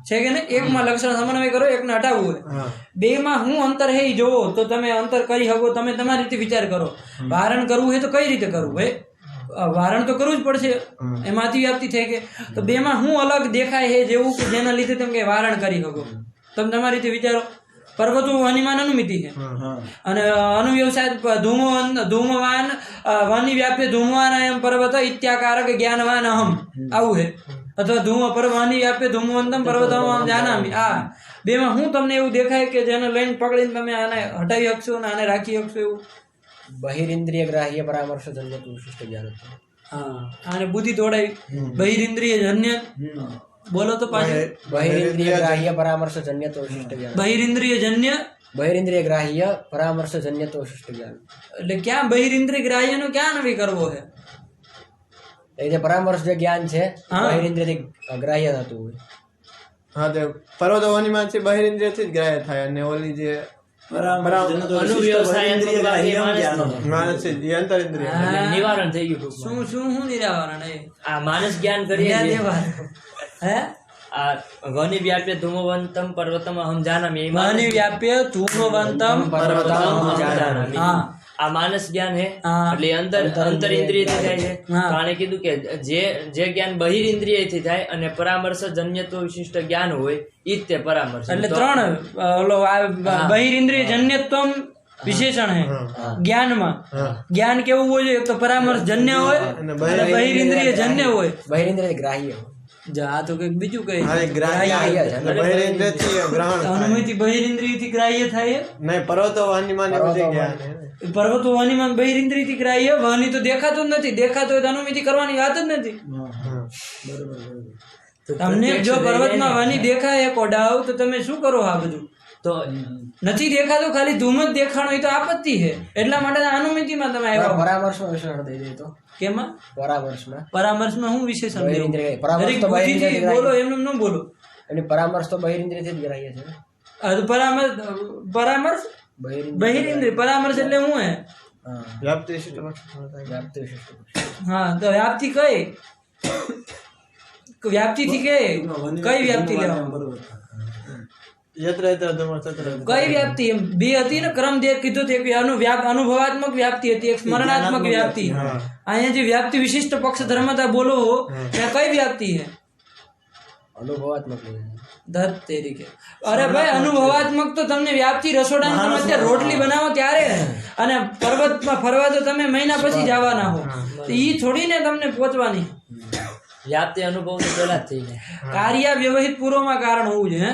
છે કે ને એકમાં લક્ષણ સમન્વય કરો એકને હટાવવું હોય બે માં હું અંતર હે ઈ જોવો તો તમે અંતર કરી શકો તમે તમારી રીતે વિચાર કરો વારણ કરવું હોય તો કઈ રીતે કરવું ભાઈ વારણ તો કરવું જ પડશે એમાંથી વ્યાપ્તિ થઈ કે તો બેમાં હું અલગ દેખાય છે જેવું કે જેના લીધે તમે વારણ કરી શકો તમે તમારી રીતે વિચારો पर्वतो वहनिमान अनुमिति है हाँ અને અનુવ્યવસાય ધૂમવાન વહની વ્યાપ્ય ધૂમવાન એમ પર્વત ઇત્યાકારક જ્ઞાનવાન અહમ આવું છે અથવા ધૂમ પર્વ વહની વ્યાપ્ય ધૂમવંતમ પર્વતમ અહમ જાનામી આ બેમાં હું તમને એવું દેખાય કે જેને લઈને પકડીને તમે આને હટાવી શકશો અને આને રાખી શકશો એવું બહિરિન્દ્રિય ગ્રાહ્ય પરામર્શ જન્ય વિશિષ્ટ જ્ઞાન હા આને બુદ્ધિ દોડાવી બહિરિન્દ્રિય જન્ય બોલો તો પાછું બહિરિન્દ્રિય ગ્રાહ્ય પરામર્શ જન્ય વિશિષ્ટ જ્ઞાન બહિરિન્દ્રિય જન્ય બહિરિન્દ્રિય ગ્રાહ્ય પરામર્શ જન્ય વિશિષ્ટ જ્ઞાન એટલે ક્યાં બહિરિન્દ્રિય ગ્રાહ્યનો ક્યાં નવી કરવો છે એ જે પરામર્શ જે જ્ઞાન છે હા. બહિરિન્દ્રિય ગ્રાહ્ય થતું હોય હા તે પર્વતો વનીમાંથી બહિરિન્દ્રિયથી જ ગ્રાહ્ય થાય અને ઓલી જે માનસિક જે અંતરિન્દ્રિય હા. નિવારણ થઈ ગયું ટૂંકમાં. શું નિરાવરણ એ આ માનસ જ્ઞાન કરીએ જ્ઞાન છીએ. નિવારણ. હે આ વની વ્યાપ્ય ધૂમવંતમ પર્વતમ અહમ જાનામિ એ વહની વ્યાપ્ય ધૂમવંતમ પર્વતમ અહમ જાનામિ. હા. આ માનસ જ્ઞાન હે હા. એટલે અંતરિન્દ્રિય થી થાય છે. હા. તો આને કીધું કે જે જ્ઞાન બહિરિન્દ્રિય થી થાય અને પરામર્શ જન્યત્વ વિશિષ્ટ જ્ઞાન હોય ઈ જ તે પરામર્શ. એટલે તો ત્રણ ઓલો બહિરિન્દ્રિય જન્યત્વમ વિશેષણ હે જ્ઞાનમાં જ્ઞાન કેવું હોય છે? એક તો પરામર્શ જન્ય હોય અને બહિરિન્દ્રિય જન્ય હોય. બહિરિન્દ્રિય ગ્રાહ્ય જા આ તો કઈક બીજું કઈ હા, એ ગ્રાહ્ય એટલે બહિરિન્દ્રિયથી ગ્રહણ થાય. અનુમતિ બહિરિન્દ્રિય થી ગ્રાહ્ય થાય નહીં પર્વતો વનીમાં ને બધું જ્ઞાન હે ને. પર્વતો વહનીમાં બહિરિન્દ્રિય થી ગ્રાહ્ય વહની તો દેખાતું જ નથી દેખાતો હોય તો અનુમતિ કરવાની વાત જ નથી. તમને જો પર્વતમાં વહની દેખાય એક ઓડાવ તો તમે શું કરો આ બધું? તો નથી દેખાતું ખાલી ધૂમ જ દેખાણો એ તો આપત્તિ છે. એટલા માટે આ અનુમતિમાં તમે આવ્યા. પરામર્શમાં વિશેષણ દઈ દે તો કેમાં પરામર્શમાં પરામર્શમાં હું વિશેષણ દેવું? બહિરિન્દ્રિય પરામર્શ દરેક તો બુદ્ધિથી બહિરિન્દ્રિય બોલો એમને ન બોલો. એની પરામર્શ તો બહિરિન્દ્રિયથી જ ગ્રાહ્ય છે ને. આ તો પરામર્શ બહિરિન્દ્રિય પરામર્શ એટલે હું હે હા વ્યાપ્તિ વિશિષ્ટ વ્યાપ્તિ વિશિષ્ટ હા તો વ્યાપ્તિ કઈ વ્યાપ્તિથી કઈ વ્યાપ્તિ લેવા યત્ર યત્ર ધર્મ તત્ર કઈ વ્યાપ્તિ એમ બે હતી ને ક્રમ દે કીધું તે કે અનુભવાત્મક વ્યાપ્તિ હતી એક સ્મરણાત્મક વ્યાપ્તિ. અહીંયા જે વ્યાપ્તિ વિશિષ્ટ પક્ષ ધર્મતા બોલો ત્યાં કઈ વ્યાપ્તિ છે? અનુભવાત્મક દત્ત તેરીકે અરે ભાઈ અનુભવાત્મક તો તમને વ્યાપ્તિ રસોડામાં તમે અત્યારે રોટલી બનાવો ત્યારે અને પર્વતમાં ફરવા તો તમે મહિના પછી જવાના હો તો ઈ થોડી ને તમને પહોંચવાની. વ્યાપ્તિ અનુભવ તો પહેલા જ થઈ જાય. કાર્ય વ્યવહિત પૂર્વમાં કારણ હોવું જોઈએ.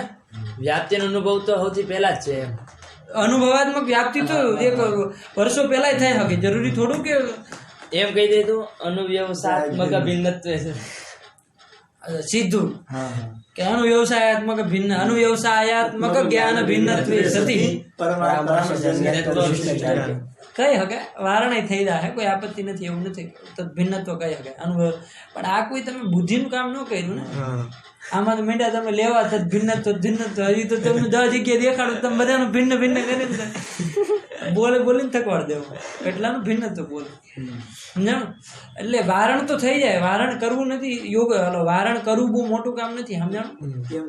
વ્યાપ્તિનો અનુભવ તો સૌથી પહેલા જ છે એમ. અનુભવાત્મક વ્યાપ્તિ તો એક વર્ષો પહેલા થઈ શકે જરૂરી થોડું કે એમ કહી દે તો અનુવ્યવસાયાત્મક ભિન્નત્વ છે. સીધું કે અનુવ્યવસાયાત્મક ભિન્ન અનુવ્યવસાયાત્મક જ્ઞાન ભિન્નત્વે સતી કઈ હકે વારણે થઈ જાય કોઈ આપત્તિ નથી એવું નથી તો ભિન્નત્વ કઈ હકે અનુભવ પણ આ કોઈ તમે બુદ્ધિનું કામ ન કર્યું ને આમાં તો મીંડા તમે લેવા તો ભિન્નત્વ હજી તો તમે 10 જગ્યાએ દેખાડો તમે બધાનું ભિન્ન ભિન્ન કરીને બોલીને થકવાડ દેવો એટલાનું ભિન્નત્વ બોલે સમજાણું. એટલે વારણ તો થઈ જાય વારણ કરવું નથી યોગ વારણ કરવું બહુ મોટું કામ નથી સમજાણું.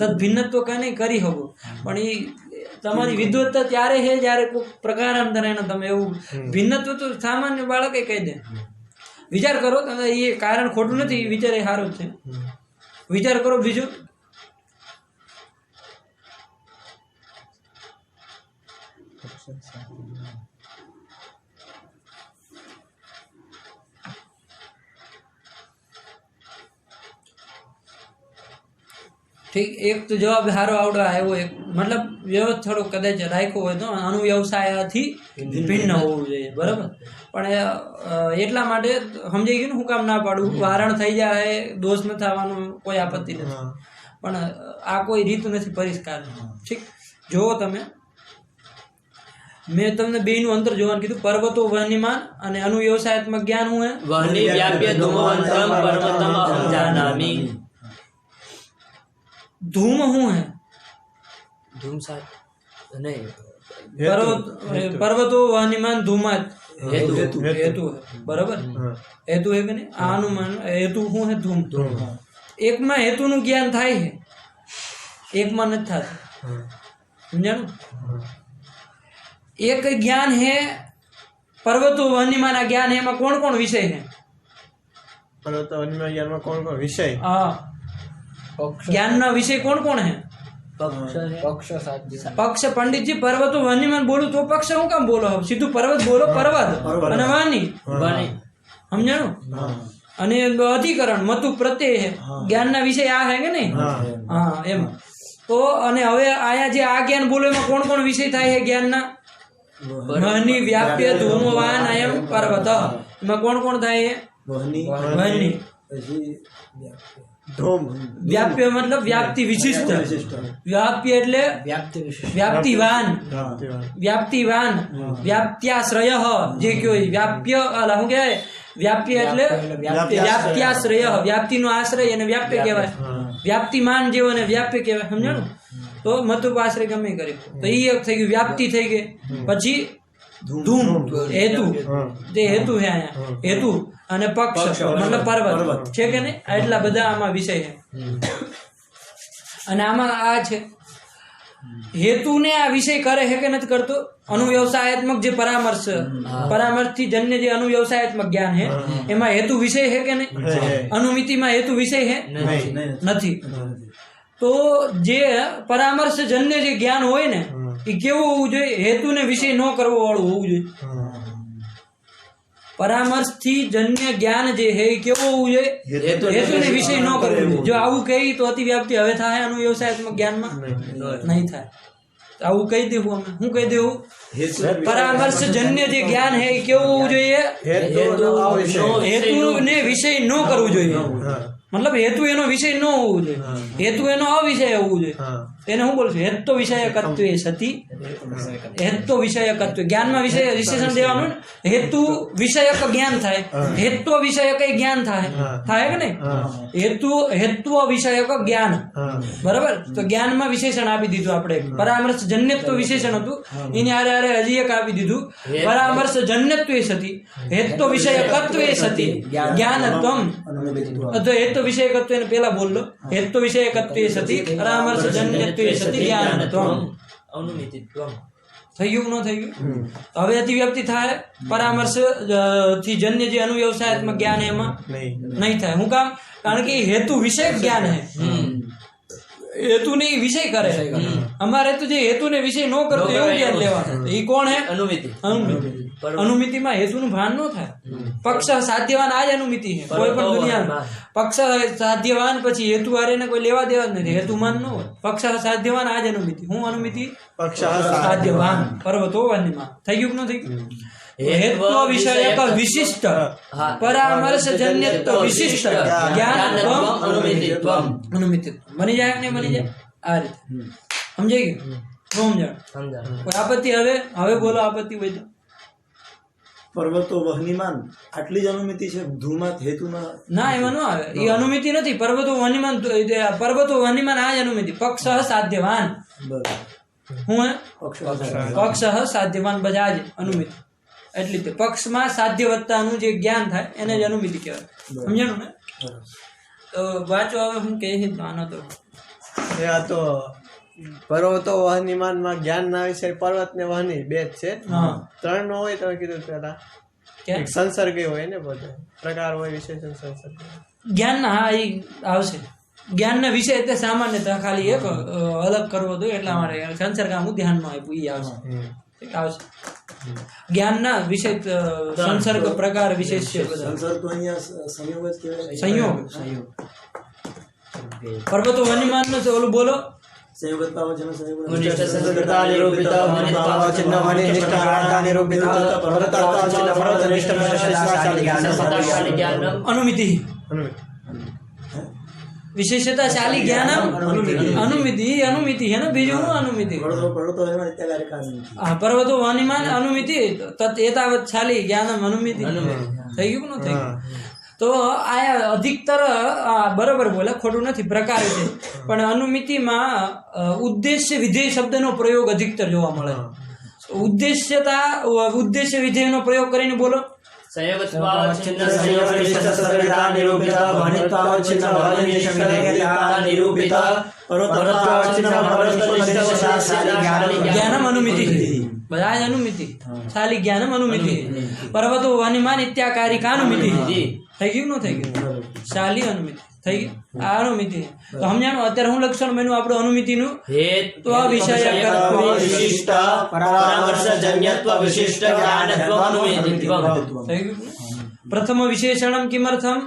તદ ભિન્નત્વ કઈ નહીં કરી શકો પણ એ તમારી વિદ્વત્તા ત્યારે છે જ્યારે કોઈ પ્રકારાંતર એને તમે એવું ભિન્નત્વ તો સામાન્ય બાળકે કહી દે. વિચાર કરો તમે એ કારણ ખોટું નથી વિચાર એ સારો જ છે. વિચાર કરો બીજું ઠીક એક તો જવાબ સારો આવડો આવ્યો એક મતલબ વ્યવસ્થિત થોડો કદાચ રાખ્યો હોય તો અનુવ્યવસાયથી ભિન્ન હોવું જોઈએ બરાબર પણ એટલા માટે સમજાઈ ગયું ને હું કામ ના પાડું વારણ થઈ જાય દોષ ન થવાનો કોઈ આપત્તિ નથી પણ આ કોઈ રીત નથી પરિષ્કાર. ઠીક જુઓ તમે મેં તમને બેયનું અંતર જોવાનું કીધું. પર્વતો વહનીમાન અને અનુવ્યવસાયાત્મક જ્ઞાન હું હે વહની વ્યાપ્ય ધૂમવંતમ પર્વતમ અહમ જાનામિ. ધૂમ હું હે ધૂમ સાત નહીં પર્વતો વહનીમાન ધૂમાત હેતુ હેતુ હે બરાબર હેતુ હે કે નહીં આનું માન હેતુ શું હે ધૂમ. એકમાં હેતુનું જ્ઞાન થાય છે એકમાં નથી થતું સમજાણું. એક જ્ઞાન હે પર્વતો વહનીમાન જ્ઞાન હે એમાં કોણ કોણ વિષય છે? પર્વતો વનીમાં જ્ઞાનમાં કોણ કોણ વિષય હા જ્ઞાનના વિષય કોણ કોણ હે? પક્ષ સાધ્ય પક્ષ પંડિતજી પર્વતો વાનીમાન બોલું તો પક્ષ હું કામ બોલો સીધું પર્વત બોલો પર્વત અને વાણી સમજાણું અને અધિકરણ મતુ પ્રત્યય હે જ્ઞાનના વિષય આ હે કે નહીં હા એમ તો અને હવે આયા જે આ જ્ઞાન બોલો એમાં કોણ કોણ વિષય થાય છે જ્ઞાનના વહની વ્યાપ્ય ધૂમવાન અયમ પર્વત એમાં કોણ કોણ થાય છે વહની વ્યાપ્ય મતલબ વ્યાપ્તિ વિશિષ્ટ વ્યાપ્ય એટલે વ્યાપ્તિવાન વ્યાપ્તિવાન વ્યાપ્ત્યાશ્રય જે કયો વ્યાપ્ય અલા શું કહેવાય વ્યાપ્ય એટલે વ્યાપ્ત્યાશ્રય વ્યાપ્તિનો આશ્રય અને વ્યાપ્ય કહેવાય વ્યાપ્તિમાન જેવો ને વ્યાપ્ય કહેવાય સમજાણું તો મતલબ આશ્રય ગમે કરી તો એ એક થઈ ગયું વ્યાપ્તિ થઈ ગઈ પછી ધૂમ હેતુ જે હેતુ છે અહીંયા હેતુ અને પક્ષ મતલબ પર્વત છે કે નહીં એટલા બધા આમાં વિષય છે અને આમાં આ છે હેતુને આ વિષય કરે છે કે નથી કરતો અનુવ્યવસાયાત્મક જે પરામર્શ થી જન્ય જે અનુવ્યવસાયાત્મક જ્ઞાન છે એમાં હેતુ વિષય છે કે નહીં અનુમિતિમાં હેતુ વિષય છે નથી તો જે પરામર્શ જન્ય જે જ્ઞાન હોય ને એ કેવું હોવું જોઈએ હેતુને વિષય ન કરવો વાળું હોવું જોઈએ પરામર્શ થી જન્ય જ્ઞાન જે છે એ કેવું હોવું જોઈએ હેતુને વિષય ન કરવો જોઈએ જો આવું કહી તો અતિવ્યાપ્તિ હવે થાય અનુવ્યવસાયાત્મક જ્ઞાનમાં નહીં થાય આવું કહી દેવું અમે શું કહી દેવું પરામર્શ જન્ય જે જ્ઞાન છે એ કેવું હોવું જોઈએ હેતુને વિષય ન કરવું જોઈએ મતલબ હેતુ એનો વિષય ન હોવું જોઈએ હેતુ એનો અવિષય હોવું જોઈએ એને હું બોલું છું હેતો વિષયકત્વે સતી હેતો વિષયકત્વ જ્ઞાનમાં વિષય વિશેષણ દેવાનું ને હેતુ વિષયક જ્ઞાન થાય હેત્વ વિષયક જ્ઞાન થાય કે નહીં હેત્વ વિષયક જ્ઞાન બરાબર તો જ્ઞાનમાં વિશેષણ આપી દીધું આપણે પરામર્શ જન્યત્વ વિશેષણ હતું એની હારે હજી એક આપી દીધું પરામર્શ જન્યત્વે સતી હેત્વ વિષયકત્વે સતી જ્ઞાનત્વમ તો હેત્વ વિષયકત્વ એને પેલા બોલલો હેત્વ વિષયકત્વે સતી પરામર્શ જન્યત્વે સતી જ્ઞાનત્વમ અનુમિતિત્વમ થઈ ગયું ન થઈ ગયું હવે અતિવ્યાપ્તિ થાય પરામર્શ થી જન્ય જે અનુવ્યવસાયાત્મક જ્ઞાન એમાં નહીં થાય હું કામ કારણ કે હેતુ વિષય જ્ઞાન હે હેતુને વિષય કરે અમારે તો જે હેતુને વિષય ન કરતો એવું જ્ઞાન લેવાનું એ કોણ હે અનુમિતિ અનુમિતિમાં હેતુનું ભાન ન થાય પક્ષ સાધ્યવાન આ જ અનુમિતિ છે કોઈ પણ દુનિયામાં પક્ષ સાધ્યવાન પછી હેતુ હારે ને કોઈ લેવા દેવા જ નથી હેતુમાન ન હોય પક્ષ સાધ્યવાન આ જ અનુમિતિ હું અનુમિતિ પક્ષ સાધ્યવાન પર્વતો વન્યમાં થઈ ગયું કે ન થઈ ગયું હેત્વ વિષયક વિશિષ્ટ પરામર્શ જન્યત્વ વિશિષ્ટ જ્ઞાનત્વમ અનુમિતિત્વ બની જાય કે નહીં બની જાય આ રીતે સમજાઈ ગયું સમજાણ કોઈ આપત્તિ હવે બોલો આપત્તિ હોય તો પર્વતો વહનીમાન આટલી જ અનુમિતિ છે ધૂમાત હેતુના ના એમાં ન આવે એ અનુમિતિ નથી પર્વતો વહનીમાન આ જ અનુમિતિ પક્ષ સાધ્યવાન હું હે પક્ષ સાધ્યવાન બધા જ અનુમિતિ એટલી તે પક્ષમાં સાધ્યવત્તાનું જે જ્ઞાન થાય એને જ અનુમિતિ કહેવાય સમજાણું ને તો વાંચો હવે હું કહે આનો તો આ તો પર્વતો વહનીમાનમાં જ્ઞાનના વિષય પર્વત ને વહની બે જ છે ત્રણ નો હોય તમે કીધું પેલા એક સંસર્ગ હોય ને બધે પ્રકાર હોય વિશેષણ સંસર્ગ જ્ઞાનના હા એ આવશે જ્ઞાનના વિષય એટલે સામાન્યતા ખાલી એક અલગ કરવો તો એટલા માટે સંસર્ગ આમ ધ્યાનમાં આપ્યું એ આવશે આવશે જ્ઞાનના વિષય સંસર્ગ પ્રકાર વિશેષ છે સંસર્ગ તો અહીંયા સંયોગ જ કહેવાય સંયોગ પર્વતો વન્યમાન નો ઓલું બોલો સંયોગતાવચન નિષ્ઠા નિરૂપિત મનિત્વાવચન મનિનિષ્ઠા નિરૂપિત પરતાવચન પરતનિષ્ઠ અનુમિતિ વિશેષતા શાલી જ્ઞાનમ અનુમિતિ હે ને બીજું હું અનુમિતિ પર્વતો વનિમાન અનુમિતિ તત એતાવત શાલી જ્ઞાનમ અનુમિતિ થઈ ગયું ને થઈ ગયું તો આ અધિકતર બરોબર બોલે ખોટું નથી પ્રકાર છે પણ અનુમિતિમાં ઉદ્દેશ્ય વિધેય શબ્દનો પ્રયોગ અધિકતર જોવા મળે ઉદ્દેશ્ય વિધેયનો પ્રયોગ કરીને બોલો જ્ઞાનમ અનુમિતિ બધા જ અનુમિતિ શાલી જ્ઞાનમ અનુમિતિ પર્વતો વનિમાન ઇત્યાકારિકાનુમિતિ થઈ ગયું ન થઈ ગયું શાલી અનુમિતિ થઈ ગયું આ અનુમિતિ તો સમજાણું અત્યારે હું લક્ષણ બન્યું આપણું અનુમિતિનું हेतु तो विषयकत्व વિશિષ્ટ પરામર્શજન્યત્વ વિશિષ્ટ જ્ઞાનત્વ अनुमेदित्वम् થઈ ગયું પ્રથમ વિશેષણમ કિમર્થમ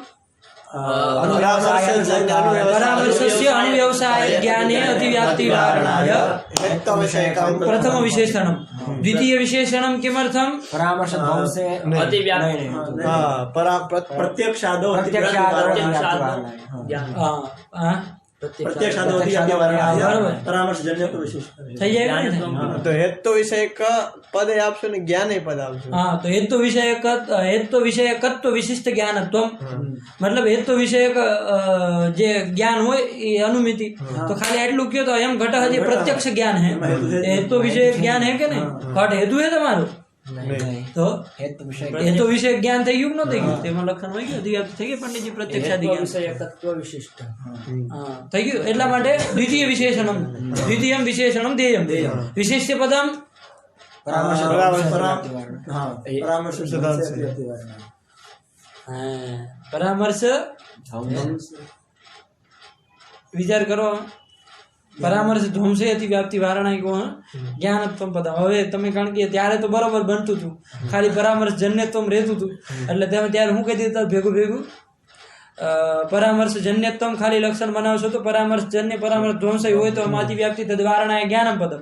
પરામર્શસ્ય અનુવ્યવસાય જ્ઞાને અતિવ્યાપ્તિ વારણાય પ્રથમ વિશેષણમ દ્વિતીય વિશેષણમ કિમर्थम परामर्श ध्वंसे अतिव्याप्ति प्रत्यक्षादो प्रत्यक्षादो परामर्शजन्यत्व विशिष्ट થઈ જાય ને તો હેતુ વિષયક પદ આપશો ને જ્ઞાન પદ આપશો हाँ तो हेतु विषयकत्व विशिष्ट ज्ञानत्व मतलब हेतु विषयक जे ज्ञान हो अनुमिति तो खाली आटलू क्यों तो एम घट हजी प्रत्यक्ष ज्ञान है हेतु विषयक ज्ञान है के नहीं घट हेतु है તમારું तो हेतु विषय ज्ञान થઈ ગયું ન થઈ ગયું તેમાં લક્ષણ હોય ગયું અધિવ્યાપ્તિ થઈ ગઈ પંડિતજી પ્રત્યક્ષાદિ જ્ઞાન विषयकत्व विशिष्ट हाँ થઈ ગયું એટલા માટે દ્વિતીય વિશેષણમ દ્વિતીયમ વિશેષણમ ધ્યેયમ વિશેષ્ય પદમ परामर्श પરામર્શ વિચાર કરો પરામર્શ ધ્વંસે અતિ વ્યાપ્તિ વારણાઈ કો જ્ઞાનત્વમ પદમ હવે તમે કારણ કે ત્યારે તો બરોબર બનતું હતું ખાલી પરામર્શ જન્યત્વમ રહેતું હતું એટલે તમે ત્યારે હું કહી દીધા ભેગું ભેગું પરામર્શ જન્યત્વમ ખાલી લક્ષણ બનાવશો તો પરામર્શ જન્ય પરામર્શ ધ્વંસય હોય તો અતિ વ્યાપ્તિ તદ વારણાય જ્ઞાનમ પદમ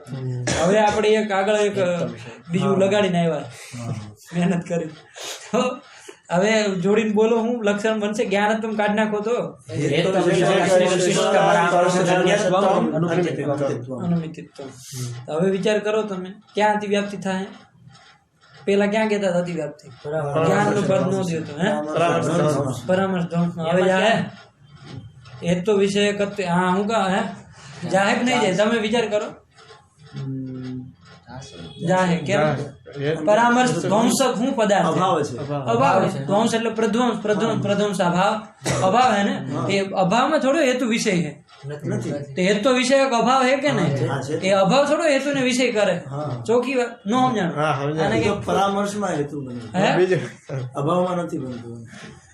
હવે આપણે એક આગળ એક બીજું લગાડીને આવ્યા મહેનત કરી તો હવે જોડીને બોલો હું લક્ષણ બનશે જ્ઞાનત્વમ કાઢ નાખો તો અનુમિતિત્વમ હવે વિચાર કરો તમે ક્યાં અતિવ્યાપ્તિ થાય પેલા ક્યાં કહેતા હતા અતિવ્યાપ્તિ જ્ઞાન નું પદ નો દો હે પરામર્શ ધ્વંસ હવે જાય એ તો વિષય હા હું કા હે જાહે કે નહીં જાય તમે વિચાર કરો જાહે કેમ પરામર્શ ધ્વંસક હું પદાર્થ અભાવ છે ધ્વંસ એટલે પ્રધ્વંસ અભાવ है ना ये अभाव में थोड़ो हेतु विषय है तो हेतु विषय का अभाव है के नहीं ये अभाव थोड़ो हेतु ने विषय करे चौकी बात नो समझाना परामर्श में हेतु बने अभाव में નથી બનતું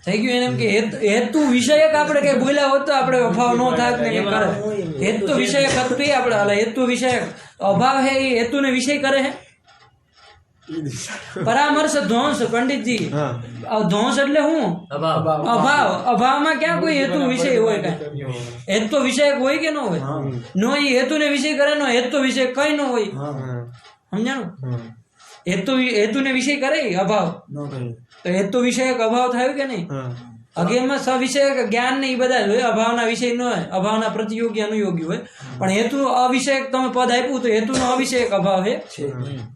થઈ ગયું એમ કે હેતુ વિષયક આપણે કઈ બોલ્યા હોત તો આપણે અભાવ નો થાય ને કરે હેતુ વિષયક હતું એ આપણે હેતુ વિષયક અભાવ है ये हेतु ने विषय करे है પરામર્શ ધ્વંસ પંડિતજી ધ્વંસ એટલે હું અભાવમાં ક્યાં કોઈ હેતુ વિષય હોય કઈ હેતુ વિષયક હોય કે ન હોય નો એ હેતુ ને વિષય કરે નો હેતુ વિષય કઈ ન હોય સમજાણું હેતુ ને વિષય કરે અભાવ તો હેતુ વિષયક અભાવ થયો કે નહીં અગેનમાં સવિષયક જ્ઞાન ને એ બધા જ હોય અભાવના વિષય ન હોય અભાવના પ્રતિયોગી અનુયોગી હોય પણ હેતુ અવિષયક તમે પદ આપ્યું તો હેતુનો અવિષયક અભાવ છે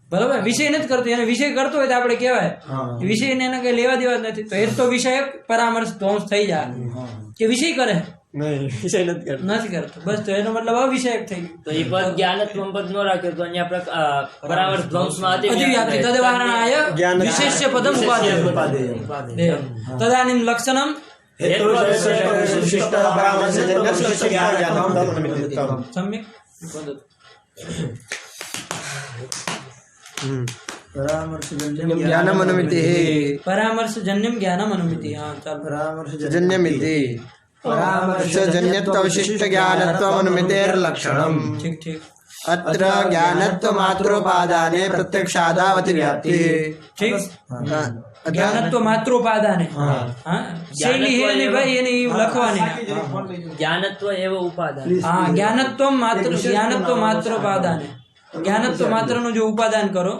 બરાબર વિષય નથી કરતો એને વિષય કરતો હોય તો આપણે કહેવાય વિષય ને એને કઈ લેવા દેવા નથી તો હેતુ વિષયક પરામર્શ ધ્વંસ થઈ જાય કે વિષય કરે નથી કરતો બસ તો એનો મતલબ અવિષયક થઈ ગયું તો એ પદ જ્ઞાનત્વમ પદ નો રાખ્યો તો અહીંયા પરામર્શ ધ્વંસમાં અતિવ્યાપ્તિ તદવારણાય વિશેષ્ય પદમ ઉપાદેય તદાનીમ લક્ષણમ સમ્યક પરામર્શજન્યમ જ્ઞાનમ અનુમિતિ હા ચાલો પરામર્શજન્યમિતિ પરામર્શજન્યત્વ વિશિષ્ટ જ્ઞાનત્વમનુમિતેર્લક્ષણમ ठीक ठीक अत्र ज्ञानत्व मात्रोपादाने प्रत्यक्षादावति व्याप्ति ठीक ज्ञानत्व मात्रोपादाने हाँ शैली है ने भाई ये नहीं लखवानी ज्ञानत्व एवं उपादान हाँ ज्ञानत्व मात्रोपादाने ज्ञानत्व मात्र नो जो उपादान करो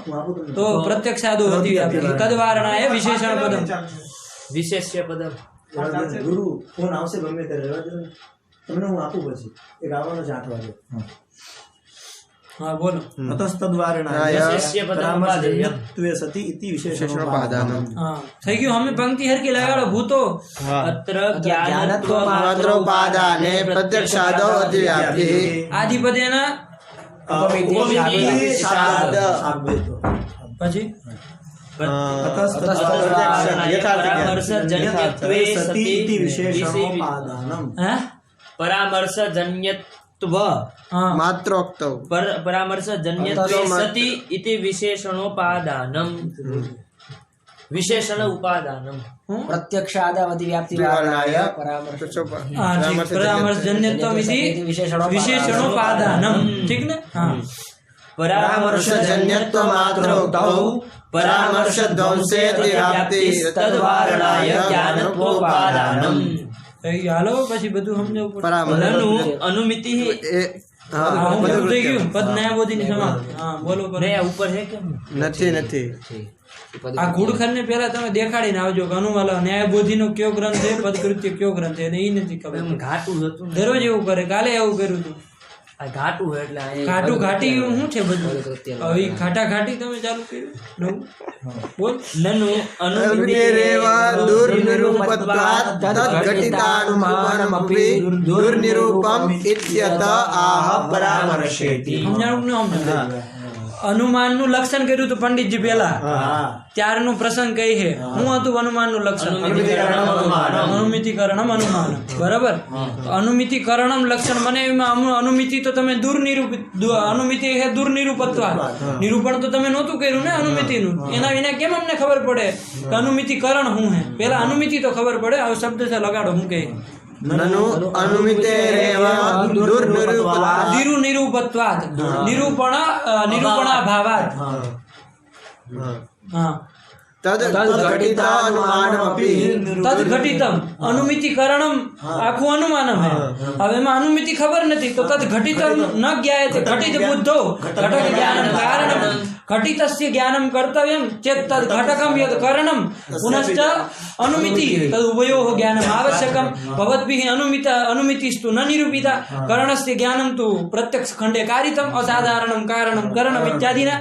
तो प्रत्यक्षादो होती व्याप्ति तद्वारणाय विशेषण पदम विशेष्य पदम ગુરુ ફોન આવશે ગમે ત્યારે રહેવા દો તમને હું આપું પછી એક આવવાનો છે 8 વાગે हाँ बोलो विशेष्य पदम परामर्शजन्यत्वे सति इति विशेषणोपादानम् हाँ થઈ ગયું हमें पंक्ति हर की लगाड़ो भूतो अत्र ज्ञानत्व मात्रोपादाने प्रत्यक्षादावति व्याप्ति आदिपदेना પછી परामर्शजन्यत्वे सति इति विशेषणोपादानम् परामर्शजन्यत्व मात्रोक्त परामर्शजन्यत्वे सति इति विशेषणोपादानम् વિશેષણ ઉપાદાનમ. પ્રત્યક્ષાદાવધિ વ્યાપ્તિ વારણાય પરામર્શ હા ઠીક પરામર્શજન્યત્વમ ઇતિ વિશેષણોપાદાનમ ઠીક ને હા પરામર્શજન્યત્વ માત્ર ઉક્તૌ પરામર્શ ધ્વંસેતિ વ્યાપ્તિ તદ્વારણાય જ્ઞાનત્વોપાદાનમ. હાલો પછી બધું સમજાવવું પડે. પરામર્શ અનુમિતિ હા, હું બધું થઈ ગયું પદ ન્યાયબોધિની સમાપ્તિ. હા બોલો પર ઉપર છે કે નથી આ ઘુડખર ને પેલા તમે દેખાડીને આવજો કે અનુમાલા ન્યાયબોધિ નો કયો ગ્રંથ છે પદકૃત્ય કયો ગ્રંથ છે એને ઈ નથી ખબર. ઘાટું હતું ને. દરરોજ એવું કરે કાલે એવું કર્યું હતું આ ઘાટું છે એટલે આ ઘાટું ઘાટી શું છે બધું હવે ઈ ઘાટા ઘાટી તમે ચાલુ કર્યું નવું બોલ નનુ અનુમિતિરેવા દુર્નિરૂપત્વાत् તદ્ઘટિતાનુમાનમપી દુર્નિરૂપમ ઇત્યત આહ પરામર્શેતિ. સમજાણું કે ન સમજાણું? અનુમાનનું લક્ષણ કર્યું હતું પંડિતજી પેલા ત્યારનું પ્રસંગ કઈ છે હું હતું અનુમાનનું લક્ષણ અનુમિતિકરણમ અનુમાન બરાબર અનુમિતિકરણમ લક્ષણ મને એમાં અનુમિતિ તો તમે દુર્નિરૂપિત અનુમિતિ છે દુર્નિરૂપત્વ નિરૂપણ તો તમે નહોતું કર્યું ને અનુમિતિનું એના વિના કેમ અમને ખબર પડે કે અનુમિતિકરણ શું હે પેલા અનુમિતિ તો ખબર પડે હવે શબ્દ છે લગાડો હું કહે નનુ અનુમિતેરેવા દુર્નિરૂપત્વાत् નિરૂપત્વાદ નિરૂપણાભાવાદ હા તદ્ઘટિતાનુમાનમપી તદ્ઘટિતમ અનુમિતિકરણમ આખું અનુમાનમ હે હવે એમાં અનુમિતિ ખબર નથી તો તદ્ઘટિતમ ન જ્ઞાયતે ઘટિત બુદ્ધો ઘટક જ્ઞાનમ કારણમ ઘટિતસ્ય જ્ઞાનમ કર્તવ્યમ ચેત તદ ઘટકમ યદ કારણમ પુનશ્ચ અનુમિતિ તદ ઉભયોઃ જ્ઞાનમ આવશ્યકમ ભવદ્ભિઃ અનુમિતિસ્તુ ન નિરૂપિતા કારણસ્ય જ્ઞાનમ તુ પ્રત્યક્ષ ખંડે કારિતમ અસાધારણમ કારણમ કरणम ઇત્યાદિના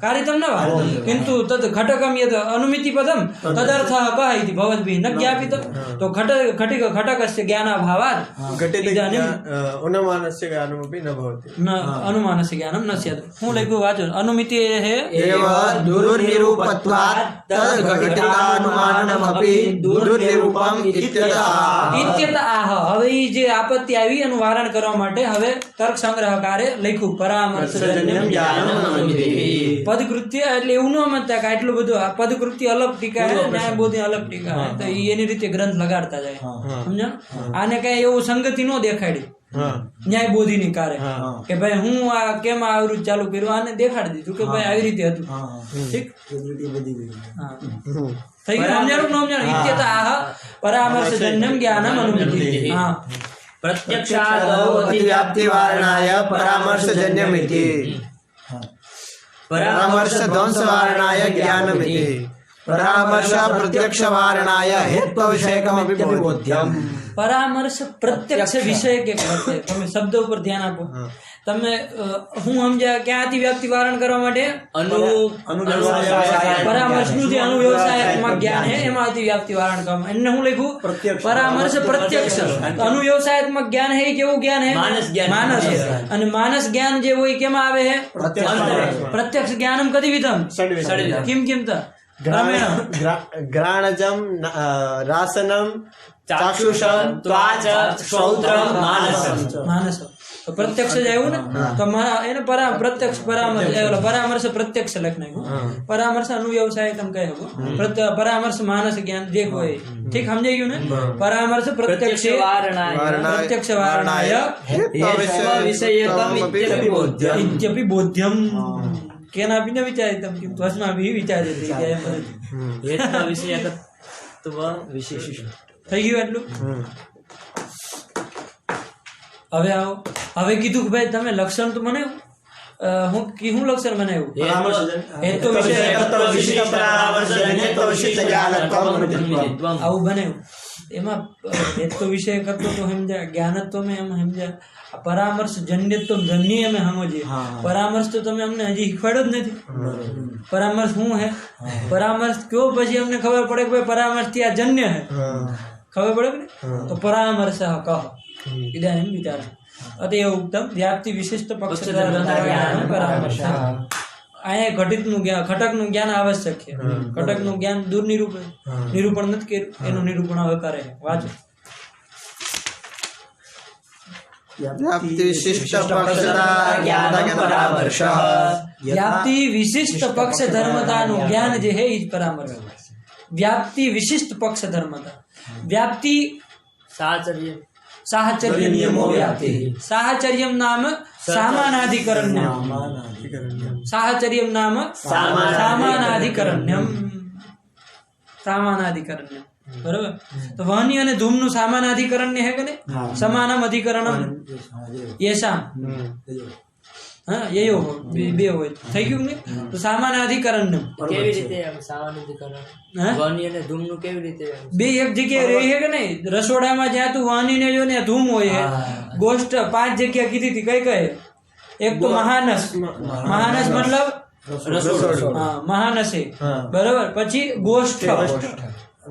કારિતમ ન વા કિંતુ તદ ઘટકમ યદ અનુમિતિ પદમ તદર્થઃ કઃ ઇતિ ભવદ્ભિઃ ન જ્ઞાપિતમ તો ઘટકસ્ય જ્ઞાનાભાવાत् अनुमानस्य ज्ञानमपि न भवति ન અનુમાનસ્ય જ્ઞાનમ ન સ્યાत् હું લખ્યું વાંચો અનુમિતિ હે एव दुर्निरूपत्वात् तद्घटितानुमानमपि दुर्निरूपम ઇત્યત આહ હવે ઈ જે આપત્તિ આવી એનું વારણ કરવા માટે હવે તર્ક સંગ્રહકારે લખ્યું પરામર્શજન્યમ જ્ઞાનમ અનુમિતિઃ. પદકૃત્ય એટલે એવું ન સમજતા કે આટલું બધું આ પદકૃત્ય અલગ ટીકા હે ન્યાયબોધિ અલગ ટીકા હે તો ઈ એની રીતે ગ્રંથ લગાડતા જાય સમજ્યા આને કઈ એવું સંગતિ ન દેખાડી ન્યાયબોધિની કારે કે ભાઈ હું આ કેમ આવરું ચાલુ કર્યું આને દેખાડી દીધું કે ભાઈ આવી રીતે હતું ઠીક હા થઈ ગયું સમજાણું ન સમજાણું ઇત્યત આહ પરામર્શજન્યમ જ્ઞાનમ અનુમિતિઃ. હા व्याप्ति वारणाय परामर्शजन्यमिति परामर्श ध्वंस वारणाय ज्ञानमिति परामर्श प्रत्यक्ष वारणाय हेत्व विषयकमपि बोध्यम. પરામર્શ પ્રત્યક્ષ વિષય કે છે તમે શબ્દ ઉપર ધ્યાન આપો તમે હું સમજ્યા ક્યાંથી વ્યાપ્તિ વારણ કરવા માટે પરામર્શનું જે અનુવ્યવસાયમાં જ્ઞાન છે એમાંથી વ્યાપ્તિ વારણ કરવા એને હું લખ્યું પરામર્શ પ્રત્યક્ષ અનુવ્યવસાયત્મક જ્ઞાન છે કેવું જ્ઞાન છે માનસ અને માનસ જ્ઞાન જે હોય કેમાં આવે છે પ્રત્યક્ષ જ્ઞાનમ કદી વિધમ કિમ કિમ ત ग्राणजम रासनम ચાક્ષુષમ ત્વાચ શ્રૌત્રમ માનસમ. માનસ તો પ્રત્યક્ષ જ આવ્યું ને તો એને પ્રત્યક્ષ પરામર્શ પ્રત્યક્ષ લખ નાખ્યું પરામર્શ અનુવ્યવસાય તમે કહે પરામર્શ માનસ જ્ઞાન જે કોઈ ઠીક સમજાઈ ગયું ને પરામર્શ પ્રત્યક્ષ પ્રત્યક્ષ વારણાય ઇત્યપि બોધ્યમ કેનાપી ન વિચારિતમ કિંતુ અસ્માભિः વિચાર્યતે થઈ ગયું એટલું. હવે આવો હવે કીધું કે ભાઈ તમે લક્ષણ તો બનાવ્યું હું લક્ષણ બનાવ્યું આવું બનાવ્યું એમાં હેતુ વિષય કરતો તો સમજ્યા જ્ઞાનત્વ મેં એમ સમજ્યા પરામર્શ જન્યત્વ જન્ય અમે સમજીએ પરામર્શ તો તમે અમને હજી શીખવાડ્યો જ નથી પરામર્શ શું હે પરામર્શ કયો પછી અમને ખબર પડે કે ભાઈ પરામર્શ થી આ જન્ય હે ખબર પડે ને તો પરામર્શ કહ ઇદાનીમ વિચાર અતએવ ઉક્તમ વ્યાપ્તિ વિશિષ્ટ પક્ષ પરામર્શ અહીંયા ઘટિતનું જ્ઞાન ઘટકનું જ્ઞાન આવશ્યક છે ઘટકનું જ્ઞાન નિરૂપણ નથી કર્યું એનું નિરૂપણ હવે કરે છે વાંચો व्याप्ति विशिष्ट परामर्श વ્યાપ્તિ વિશિષ્ટ પક્ષ ધર્મતાનું જ્ઞાન જે હે એ જ પરામર્શ व्याप्ति विशिष्ट पक्ष धर्मता व्याप्ति साहचर्य साहचर्य नियमो व्याप्ति साहचर्यम नाम सामानाधिकरण्यम साहचर्यम नाम सामानाधिकरण्यम સામાનાધિકરણ્ય બરોબર તો વહની અને ધૂમનું સામાનાધિકરણ્ય હે કે નહીં સમાનમ અધિકરણમ યેસામ હા યયો બે હોય થઈ ગયું ને તો સામાનાધિકરણ્ય કેવી રીતે સામાનાધિકરણ વહની અને ધૂમનું કેવી રીતે બે એક જગ્યાએ રહી હે કે નહીં રસોડામાં જ્યાં તું વહની ને જો ને ધૂમ હોય હે ગોષ્ઠ 5 જગ્યા કીધી હતી કઈ કઈ એક તો મહાનસ મહાનસ મતલબ હા મહાનસે બરોબર પછી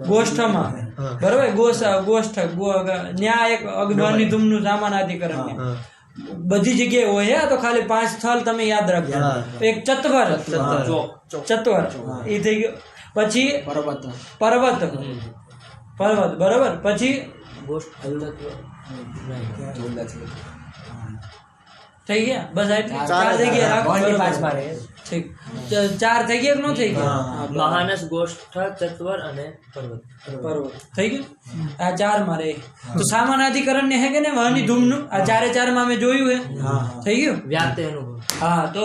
ગોષ્ઠમાં બરોબર ગોષ્ઠ ન્યા એક અગ્નિ ધૂમનું સામાનાધિકરણ બધી જગ્યાએ હોય તો ખાલી 5 સ્થળ તમે યાદ રાખજો એક ચત્વર એ થઈ ગયો પછી પર્વત બરોબર પછી થઈ ગયા બસ આટલી 4 થઈ ગયા ઠીક 4 થઈ ગયા કે ન થઈ ગયા મહાનસ ગોષ્ઠ ચત્વર અને પર્વત થઈ ગયું આ 4 માં રહે તો સામાનાધિકરણ ને હે કે ને વહની ધૂમનું આ 4 માં મેં જોયું હે થઈ ગયું વ્યાપ્તિ અનુભવ હા તો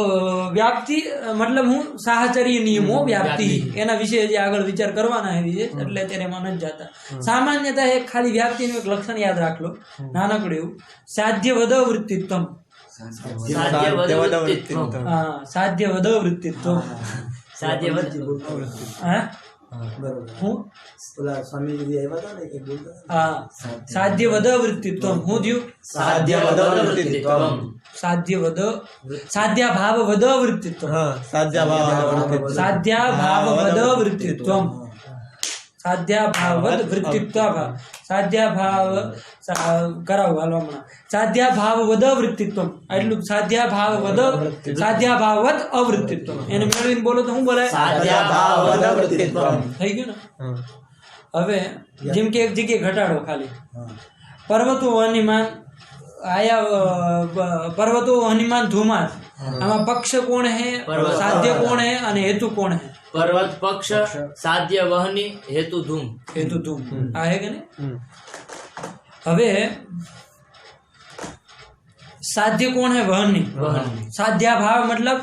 વ્યાપ્તિ મતલબ હું સાહચર્ય નિયમો વ્યાપ્તિ એના વિશે જે આગળ વિચાર કરવાના છે એટલે અત્યારે એમાં નથી જતા સામાન્યતા એક ખાલી વ્યાપ્તિનું એક લક્ષણ યાદ રાખલો નાનકડું એવું સાધ્ય વદ વૃત્તિત્વમ સાધ્ય વદ વૃત્તિત્વ હા હું સ્વામીજી આવ્યા હતા ને કે બોલતા હા સાધ્ય વદ વૃત્તિત્વમ હું થયું સાધ્ય ભાવ વદ વૃત્તિત્વમ સાધ્યા ભાવ વદ વૃત્તિત્વમ સાધ્યાભાવદ વૃત્તિત્વ સાધ્યાભાવ કરાવું હાલો હમણાં સાધ્યાભાવવદ વૃત્તિત્વમ એટલું સાધ્યાભાવવદ સાધ્યાભાવવદ અવૃત્તિત્વમ એને મેળવીને બોલો તો શું બોલાય સાધ્યાભાવવદ વૃત્તિત્વમ થઈ ગયું ને હવે જેમ કે એક જગ્યાએ ઘટાડો ખાલી પર્વતો હનિમાન આયા પર્વતો હનિમાન ધુમાત આમાં પક્ષ કોણ હે સાધ્ય કોણ હે અને હેતુ કોણ હે પર્વત પક્ષ સાધ્ય વહની હેતુ ધૂમ આ હે કે ને હવે સાધ્ય કોણ હે વહની સાધ્યા ભાવ મતલબ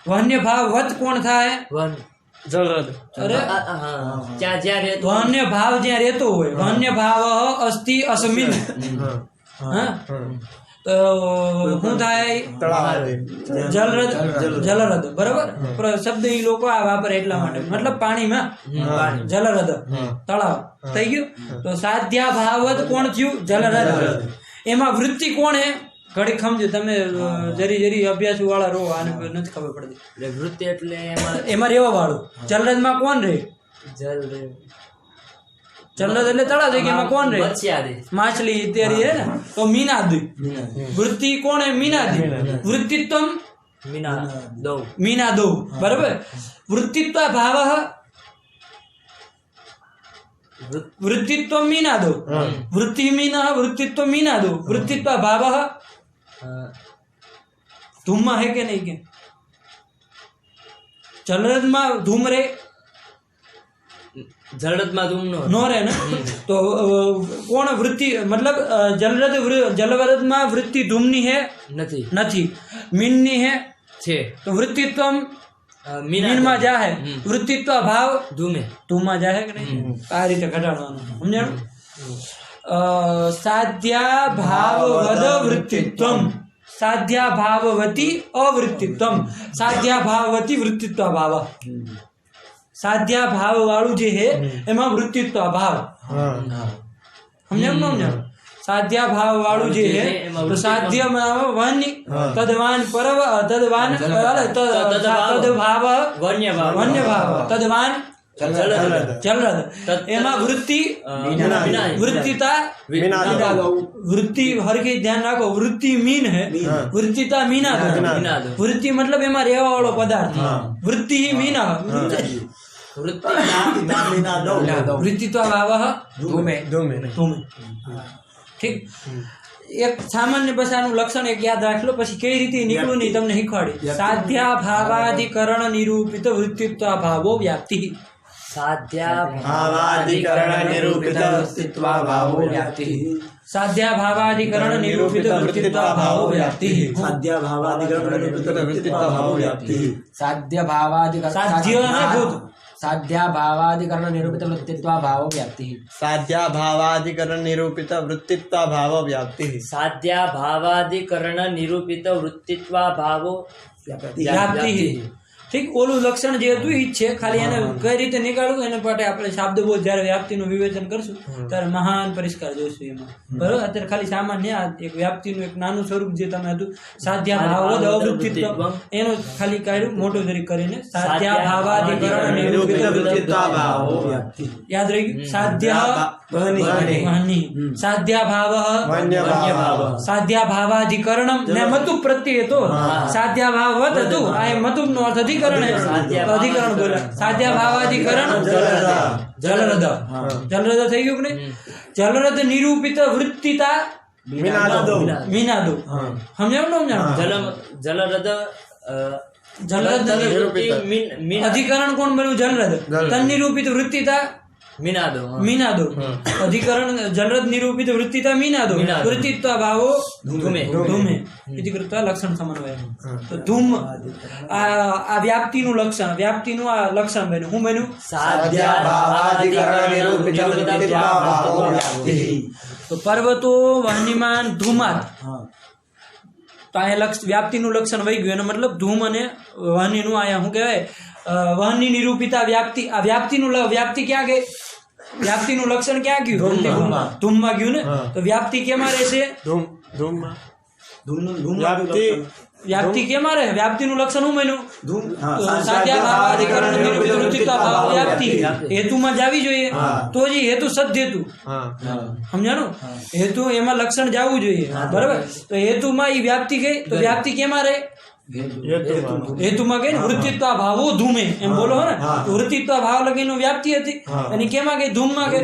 વન્ય ભાવ વત કોણ થાય વન જળરદ અરે જ્યાં જ્યાં રહેતો વન્ય ભાવ જ્યાં રહેતો હોય વન્ય ભાવ અસ્તિ અસ્મિન હા તો શું થાય જલરદ બરાબર શબ્દ એ લોકો આ વાપરે એટલા માટે મતલબ પાણીમાં જલરદ તળાવ થઈ ગયું તો સાધ્યા ભાવત કોણ થયું જલરદ એમાં વૃત્તિ કોણ હે ઘડી સમજો તમે જરી અભ્યાસ વાળા રહો આને નથી ખબર પડતી વૃત્તિ એટલે એમાં રહેવા વાળું જલરદમાં કોણ રહે જલરદ એટલે તળાવ થઈ એમાં કોણ રહે માછલી ઇત્યાદિ હે ને તો મીનાદી વૃત્તિ કોણ હે મીનાદી વૃત્તિત્વમ મીનાદો બરાબર વૃત્તિત્વ ભાવ વૃત્તિત્વ મીનાદો વૃત્તિ મીન વૃત્તિત્વ મીનાદો વૃત્તિત્વ ભાવ ધૂમમાં હે કે નહીં કે જલરદમાં ધૂમ રે જલરદમાં ધૂમ નો રે ને તો કોણ વૃત્તિ મતલબ જલરદમાં વૃત્તિ ધૂમની હે નથી મીનની હે છે તો વૃત્તિત્વ મીનમાં જા હે વૃત્તિત્વ ભાવ ધૂમમાં જા હે કે નહીં આ રીતે ઘટાડવાનું સમજાણું સાધ્યા ભાવ વદ વૃત્તિત્વમ સાધ્યા ભાવવતી અવૃત્તિત્વમ સાધ્યા ભાવવતી વૃત્તિત્વ ભાવ સાધ્યા ભાવ વાળું જે હે એમાં વૃત્તિત્વ ભાવ સમજાણું ન સમજાણું સાધ્યા ભાવ વાળું જે હે તો સાધ્ય વન્ય તદવાન પરવ તદવાન તદભાવ વન્ય ભાવ તદવાન જલરદ એમાં વૃત્તિ વૃત્તિતા વૃત્તિ હરખી ધ્યાન રાખો વૃત્તિ મીન હે વૃત્તિતા મીનાદ વૃત્તિ મતલબ એમાં રહેવા વાળો પદાર્થ વૃત્તિ મીના વૃત્તિત્વ ભાવ ધૂમે ઠીક એક સામાન્ય ભાષાનું લક્ષણ એક યાદ રાખ લો, પછી કઈ રીતે નીકળું નહીં તમને શીખવાડી. સાધ્યા ભાવાધિકરણ નિરૂપિત વૃત્તિત્વ ભાવો વ્યાપ્તિ. સાધ્યા ભાવાધિકરણ નિરૂપિત વૃત્તિત્વાભાવો વ્યાપ્તિ. સાધ્યા ભાવાધિકરણ નિરૂપિત વૃત્તિત્વ ભાવો વ્યાપ્તિ. સાધ્યા ભાવાધિકરણ નિરૂપિત વૃત્તિત્વાભાવો વ્યાપ્તિ. साध्य भावाधिकरण સાધ્ય ને ભૂત. साध्या भावाधिकरण निरूपित वृत्तित्वा भाव व्याप्ति. સાધ્યા ભાવાધિકરણ નિરૂપિત વૃત્તિત્વ ભાવ વ્યાપ્તિ. સાધ્યા ભાવાધિકરણ નિરૂપિત વૃત્તિત્વા ભાવો વ્યાપ્તિ. ઠીક, ઓલું લક્ષણ જે હતું ઈ જ છે, ખાલી એને કઈ રીતે નીકાળવું એના માટે આપણે શબ્દબોધ જ્યારે વ્યાપ્તિનું વિવેચન કરશું ત્યારે મહાન પરિષ્કાર જોઈશું એમાં. બરોબર, અત્યારે ખાલી સામાન્ય આ એક વ્યાપ્તિનું એક નાનું સ્વરૂપ જે તમે હતું સાધ્યા ભાવવદ અવૃત્તિત્વ એનું ખાલી કાઢ્યું મોટું જરી કરીને. સાધ્યા ભાવાધિકરણ નિરૂપિત વૃત્તિત્વાભાવો વ્યાપ્તિ. યાદ રહી ગયું. સાધ્યા વહની. સાધ્યા ભાવ વન્યભાવ. સાધ્યા ભાવાધિકરણમ ને મતુપ પ્રત્યે તો સાધ્યા ભાવવત હતું. આ એ મતુપ નો અર્થ અધિકરણ હે. અધિકરણ બોલ્યા. સાધ્યા ભાવાધિકરણ જલરદ. જલરદ થઈ ગયું કે નહીં? જલરદ નિરૂપિત વૃત્તિતા મીનાદો. સમજાવ ને? જલરદ જલરદ અધિકરણ કોણ બન્યું? જલરદ. તન નિરૂપિત વૃત્તિતા મીનાદો. મીનાદો. અધિકરણ જલરદ નિરૂપિત વૃત્તિતા મીનાદો. વૃત્તિત્વ ભાવો ધૂમે. ધૂમે ઇતિ કૃત્વા લક્ષણ સમન્વય. તો ધૂમ આ વ્યાપ્તિનું લક્ષણ, વ્યાપ્તિનું આ લક્ષણ બન્યું. શું બન્યું? સાધ્યા ભાવાધિકરણ નિરૂપિત વૃત્તિત્વાભાવો વ્યાપ્તિ. તો પર્વતો વહનીમાન ધૂમાત. તો અહીંયા વ્યાપ્તિનું લક્ષણ વહી ગયું. એનો મતલબ ધૂમ અને વહનીનું અહીંયા શું કહેવાય? વહનની નિરૂપિતા વ્યાપ્તિ. આ વ્યાપ્તિનું વ્યાપ્તિ ક્યાં ગઈ? વ્યાપ્તિનું લક્ષણ ક્યાં ગયું? ધૂમમાં ગયું ને. તો વ્યાપ્તિ કેમાં રહેશે? વ્યાપ્તિ કેમાં રહે? વ્યાપ્તિનું લક્ષણ શું બન્યું? સાધ્યા ભાવાધિકરણ નિરૂપિત વૃત્તિત્વ ભાવ વ્યાપ્તિ. હેતુમાં જ આવી જોઈએ તો જ હેતુ સદ્હેતુ. સમજાણું? હેતુ એમાં લક્ષણ જવું જોઈએ. બરાબર. તો હેતુમાં એ વ્યાપ્તિ ગઈ તો વ્યાપ્તિ કેમાં રહે? હેતુમાં ગઈ ને. વૃત્તિત્વ ભાવો ધૂમે એમ બોલો ને. તો વૃત્તિત્વ ભાવ લગીનું વ્યાપ્તિ હતી અને કેમાં ગઈ? ધૂમમાં ગઈ.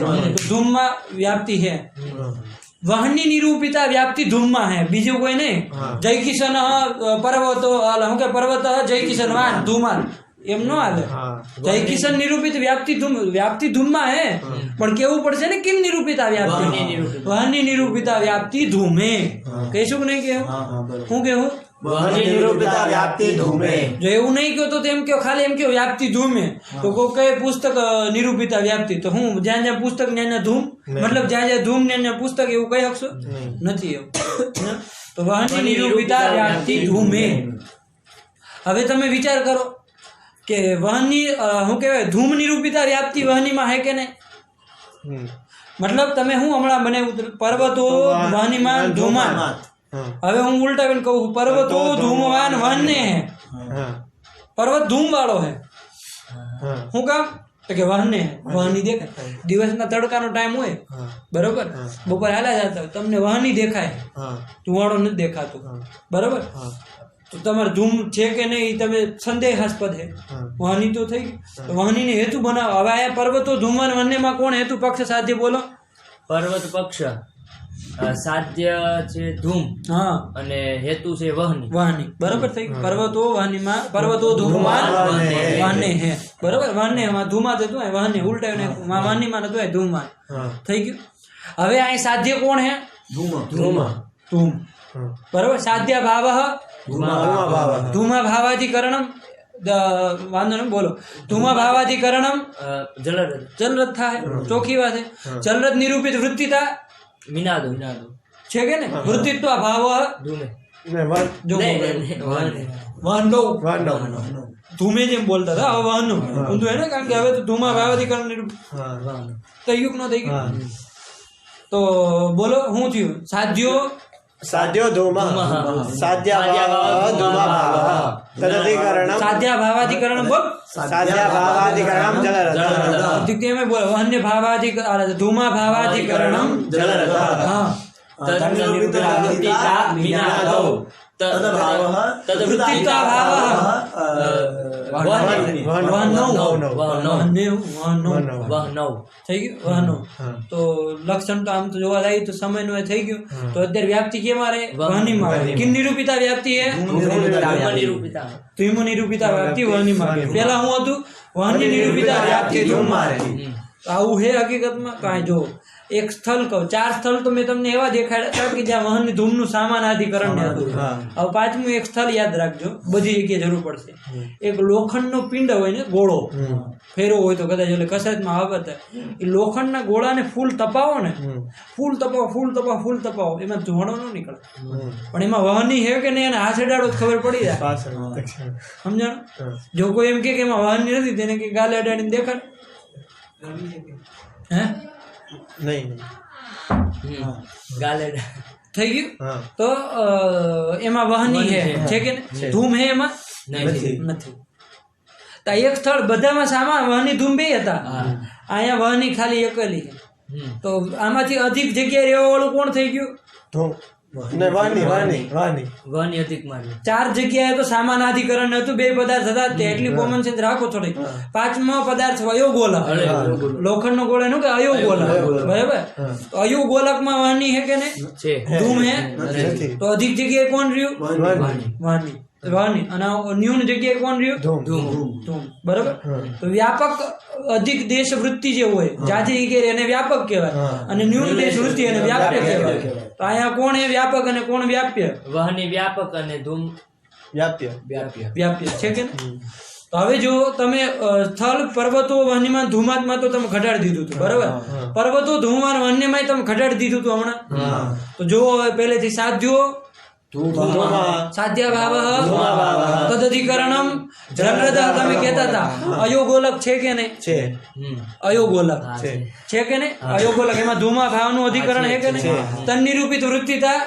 ધૂમમાં વ્યાપ્તિ છે. વહનની નિરૂપિતા વ્યાપ્તિ ધૂમમાં હે, બીજું કોઈ નહીં. જય કિશન પર્વતો શું કે પર્વત જય કિશન વાન ધૂમાન એમ નો હાલે. જય કિશન નિરૂપિત વ્યાપ્તિ ધૂમમાં હે, પણ કેવું પડશે ને કેમ નિરૂપિતા વ્યાપ્તિ? વહનની નિરૂપિતા વ્યાપ્તિ ધૂમે. કહીશું કે નહીં કેવું? શું કેવું? જો એવું નહીં કહો તો એમ કહો, ખાલી એમ કહો વ્યાપ્તિ ધૂમે. તો કોઈ કઈ પુસ્તક નિરૂપિતા વ્યાપ્તિ, તો હું જ્યાં જ્યાં પુસ્તક ત્યાં ધૂમ, મતલબ જ્યાં જ્યાં ધૂમ ત્યાં પુસ્તક એવું કહી શકશો નથી એવું. તો વહનની નિરૂપિતા વ્યાપ્તિ ધૂમે. હવે તમે વિચાર કરો કે વહનની શું કહેવાય? ધૂમ નિરૂપિતા વ્યાપ્તિ વહનીમાં હે કે નહીં? મતલબ તમે હું હમણાં મને પર્વતો વહનીમાન ધૂમાન. હવે હું ઉલટાવીને કહું પર્વતો ધૂમવાન વહને હે. પર્વત ધૂમ વાળો હે. શું કામ? તો કે વહને વહની દેખાય. દિવસના તડકાનો ટાઈમ હોય બરોબર, બપોરે હાલ્યા જતા હોય, તમને વહની દેખાય, ધુવાડો નથી દેખાતો. બરોબર. તો તમારે ધૂમ છે કે નહીં તમે સંદેહાસ્પદ છે. વહની તો થઈ ગઈ. વહનીને હેતુ બનાવો. હવે આ પર્વતો ધૂમવાન વહનેમાં કોણ હેતુ પક્ષ સાધ્ય બોલો? પર્વત પક્ષ. સાધ્ય છે ધૂમ. હા. અને હેતુ છે વહની. વહની. બરોબર થઈ ગયું. પર્વતો વહનીમાં પર્વતો ધૂમવાન વહને હે. બરોબર. વહને ધૂમા થતું હોય વહને ઉલટાવીને વહનીમાં નતું હોય ધૂમવાન થઈ ગયું. હવે અહીં સાધ્ય કોણ હે? ધૂમ. બરોબર. સાધ્ય ભાવ ધૂમા ભાવાધિકરણમ. વાંધો નહીં બોલો. ધૂમા ભાવાધિકરણમ જલરદ થાય. ચોખ્ખી વાત છે. જલરદ નિરૂપિત વૃત્તિતા મીનાદો છે કે ને? વૃત્તિત્વ ભાવ ધૂમે. ધૂમે જેમ બોલતા હતા હવે વહનનું ઊંધું હે ને, કારણ કે હવે તો ધૂમા ભાવાધિકરણ નિરૂપિત થઈ ગયું ન થઈ ગયું? તો બોલો શું થયું? સાધ્યો ધૂમા સાધ્યા ભાવાધિકરણ બોલ. સાધ્યા ભાવાધિકરણમ જલરદ. કેમ બોલો? વહન્ય ભાવાધિકરણ ધૂમા ભાવાધિકરણમ જલરદ. હા. તદનિરૂપિતા મીનાદો. વૃત્તિત્વ ભાવ થઈ ગયું વહનો. તો લક્ષણ તો આમ તો જોવા જાય તો સમયનું એ થઈ ગયું. તો અત્યારે વ્યાપ્તિ કેમાં રહે? વહનીમાં રહે. કિમ નિરૂપિતા વ્યાપ્તિ હે? ધૂમ નિરૂપિતા વ્યાપ્તિ વહનીમાં રહે. પેલા શું હતું? વહની નિરૂપિતા વ્યાપ્તિ ધૂમમાં રહે. આવું હે હકીકતમાં કાંઈ જો એક સ્થળ કહું, 4 સ્થળ તો મેં તમને એવા દેખાડ્યા કે જ્યાં વહનની ધૂમનું સામાનાધિકરણ હતું. હવે 5મું એક સ્થળ યાદ રાખજો, બધી જગ્યાએ જરૂર પડશે. એક લોખંડનો પિંડ હોય ને, ગોળો ફેરો હોય તો કદાચ એટલે કસરતમાં આવત, એ લોખંડના ગોળાને ફૂલ તપાવો ને, ફૂલ તપાવો, એમાં ધોણો ન નીકળે. પણ એમાં વહની હે કે નહીં એને હાથ અડાડો ખબર પડી જાય. સમજણ? જો કોઈ એમ કે એમાં વહની નથી તેને કે ગાલે અડાડીને દેખાડ હે નહીં ગાલે થઈ ગયું. તો એમાં વહની છે કે નહીં? ધૂમ હે એમાં નથી. તો એક સ્થળ બધામાં સામાન વહની ધૂમ બે હતા, અહીંયા વહની ખાલી એકલી છે. તો આમાંથી અધિક જગ્યાએ રહેવા વાળું કોણ થઈ ગયું? વહની અધિક માર્યું. 4 જગ્યાએ તો સામાનાધિકરણ હતું, 2 પદાર્થ હતા, એટલી કોમન સેન્સ રાખો થોડી. 5મો પદાર્થ અયોગોલક, લોખંડનો ગોળો એનું કે અયોગોલક, બરાબર? તો અયોગોલકમાં વહની હે કે નહીં? ધૂમ હે. તો અધિક જગ્યાએ કોણ રહ્યું? વહની. અને ન્યૂન જગ્યાએ કોણ રહ્યું? ધૂમ. બરાબર? તો વ્યાપક અધિક દેશ વૃત્તિ જે હોય જાતિ કે એને વ્યાપક કહેવાય, અને ન્યૂન દેશ વૃત્તિ એને વ્યાપ્ય કહેવાય. તો અહીંયા કોણ એ વ્યાપક અને કોણ વ્યાપ્ય? વહની વ્યાપક અને ધૂમ વ્યાપ્ય છે કે નહીં? તો હવે જો તમે સ્થળ પર્વતો વહનીમાં ધૂમાતમાં તો તમે ઘટાડી દીધું હતું, બરાબર? પર્વતો ધૂમાન વહનીમાં તમે ઘટાડી દીધું હતું હમણાં. તો જો હવે પહેલેથી સાધ્યો સાધ્ય ભાવ તદધિકરણમ જલરદ તમે કહેતા હતા. અયોગોલક છે કે નહીં? અયોગોલક છે કે નહીં? અયોગોલક એમાં ધૂમા ભાવનું અધિકરણ છે કે નહીં? તન્નિરૂપિત વૃત્તિતા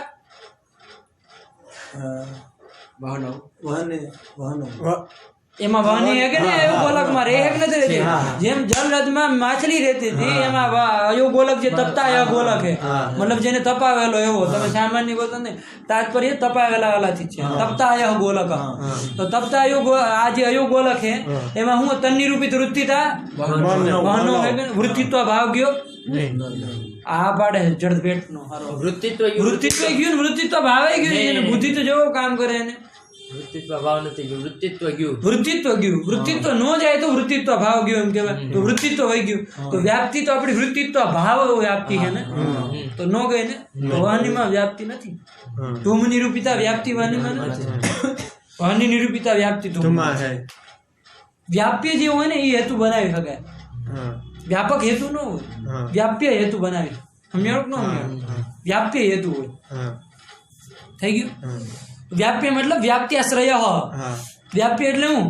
એમાં વહની હે કે નહીં? અયોગોલકમાં રહે કે નથી રહેતી? જેમ જલરદમાં માછલી રહેતી હતી એમાં અયોગોલક જે તપતા અયોગોલક હે, મતલબ જેને તપાવેલો એવો, તમે સામાન્ય બોલતો નહીં, તાત્પર્ય તપાવેલા વાળાથી છે, તપતા અયોગોલક. તો તપતા આ જે અયોગોલક હે એમાં હું તન્નિરૂપિત વૃત્તિતા વહનો હે કે વૃત્તિત્વ ભાવ ગયો આ પાડે જડભેટ નો વૃત્તિત્વ ગયું, વૃત્તિત્વ ભાવે ગયું, બુદ્ધિ તો જેવો કામ કરે એને. વૃત્તિત્વ ભાવ નથી ગયું, વૃત્તિત્વ ગયું. વૃત્તિત્વ નો જાય તો વૃત્તિત્વ ભાવ ગયો એમ કહેવાય. તો વૃત્તિત્વ વહી ગયું. તો વ્યાપ્તિ તો આપણી વૃત્તિત્વ ભાવ વ્યાપ્તિ છે ને, તો નો ગઈ ને. તો વહનીમાં વ્યાપ્તિ નથી. ધૂમ નિરૂપિતા વ્યાપ્તિ વહનીમાં નથી. વહની નિરૂપિતા વ્યાપ્તિ ધૂમ. વ્યાપ્ય જે હોય ને એ હેતુ બનાવી શકાય, વ્યાપક હેતુ ન હોય, વ્યાપ્ય હેતુ બનાવી. સમજાણું કે ન સમજાણું? વ્યાપ્ય હેતુ હોય. થઈ ગયું? વ્યાપ્ય મતલબ વ્યાપ્ત્યાશ્રય. વ્યાપ્ય એટલે હું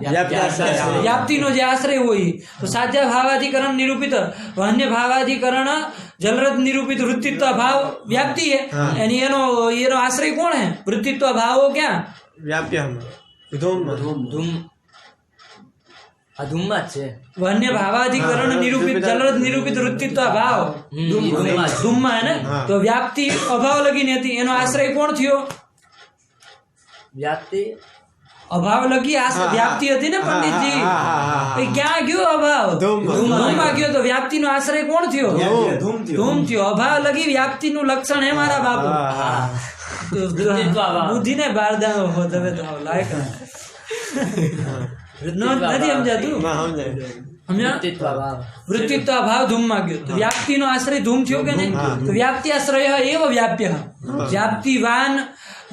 વ્યાપ્તિનો જે આશ્રય હોય. તો સાધ્ય ભાવાધિકરણ નિરૂપિત વન્ય ભાવાધિકરણ જલરદ નિરૂપિત વૃત્તિત્વ ભાવ વ્યાપ્તિ હે, એની એનો આશ્રય કોણ હે? વૃત્તિત્વ ભાવો ક્યાં? ધૂમ. આ ધૂમમાં જ છે. વન્ય ભાવાધિકરણ નિરૂપિત જલરદ નિરૂપિત વૃત્તિત્વ ભાવ ધૂમમાં હે ને. તો વ્યાપ્તિ અભાવ લગીને હતી, એનો આશ્રય કોણ થયો? વ્યાપ્તિ અભાવ લગી વ્યાપ્તિ હતી ને પંડિતજી. ક્યાં ગયો અભાવ? ધૂમમાં ગયો. તો વ્યાપ્તિ નો આશ્રય કોણ થયો? ધૂમ થયો. અભાવ લગી વ્યાપ્તિ નું લક્ષણ હે મારા બાપુ. બુદ્ધિ ને બારદાનો હો તમે તો લાયક નથી સમજાતું. વૃત્તિત્વ ભાવ ધૂમમાં ગયો. તો વ્યાપ્તિ નો આશ્રય ધૂમ થયો કે નહીં? તો વ્યાપ્તિ આશ્રય એવ વ્યાપ્ય. વ્યાપ્તિવાન,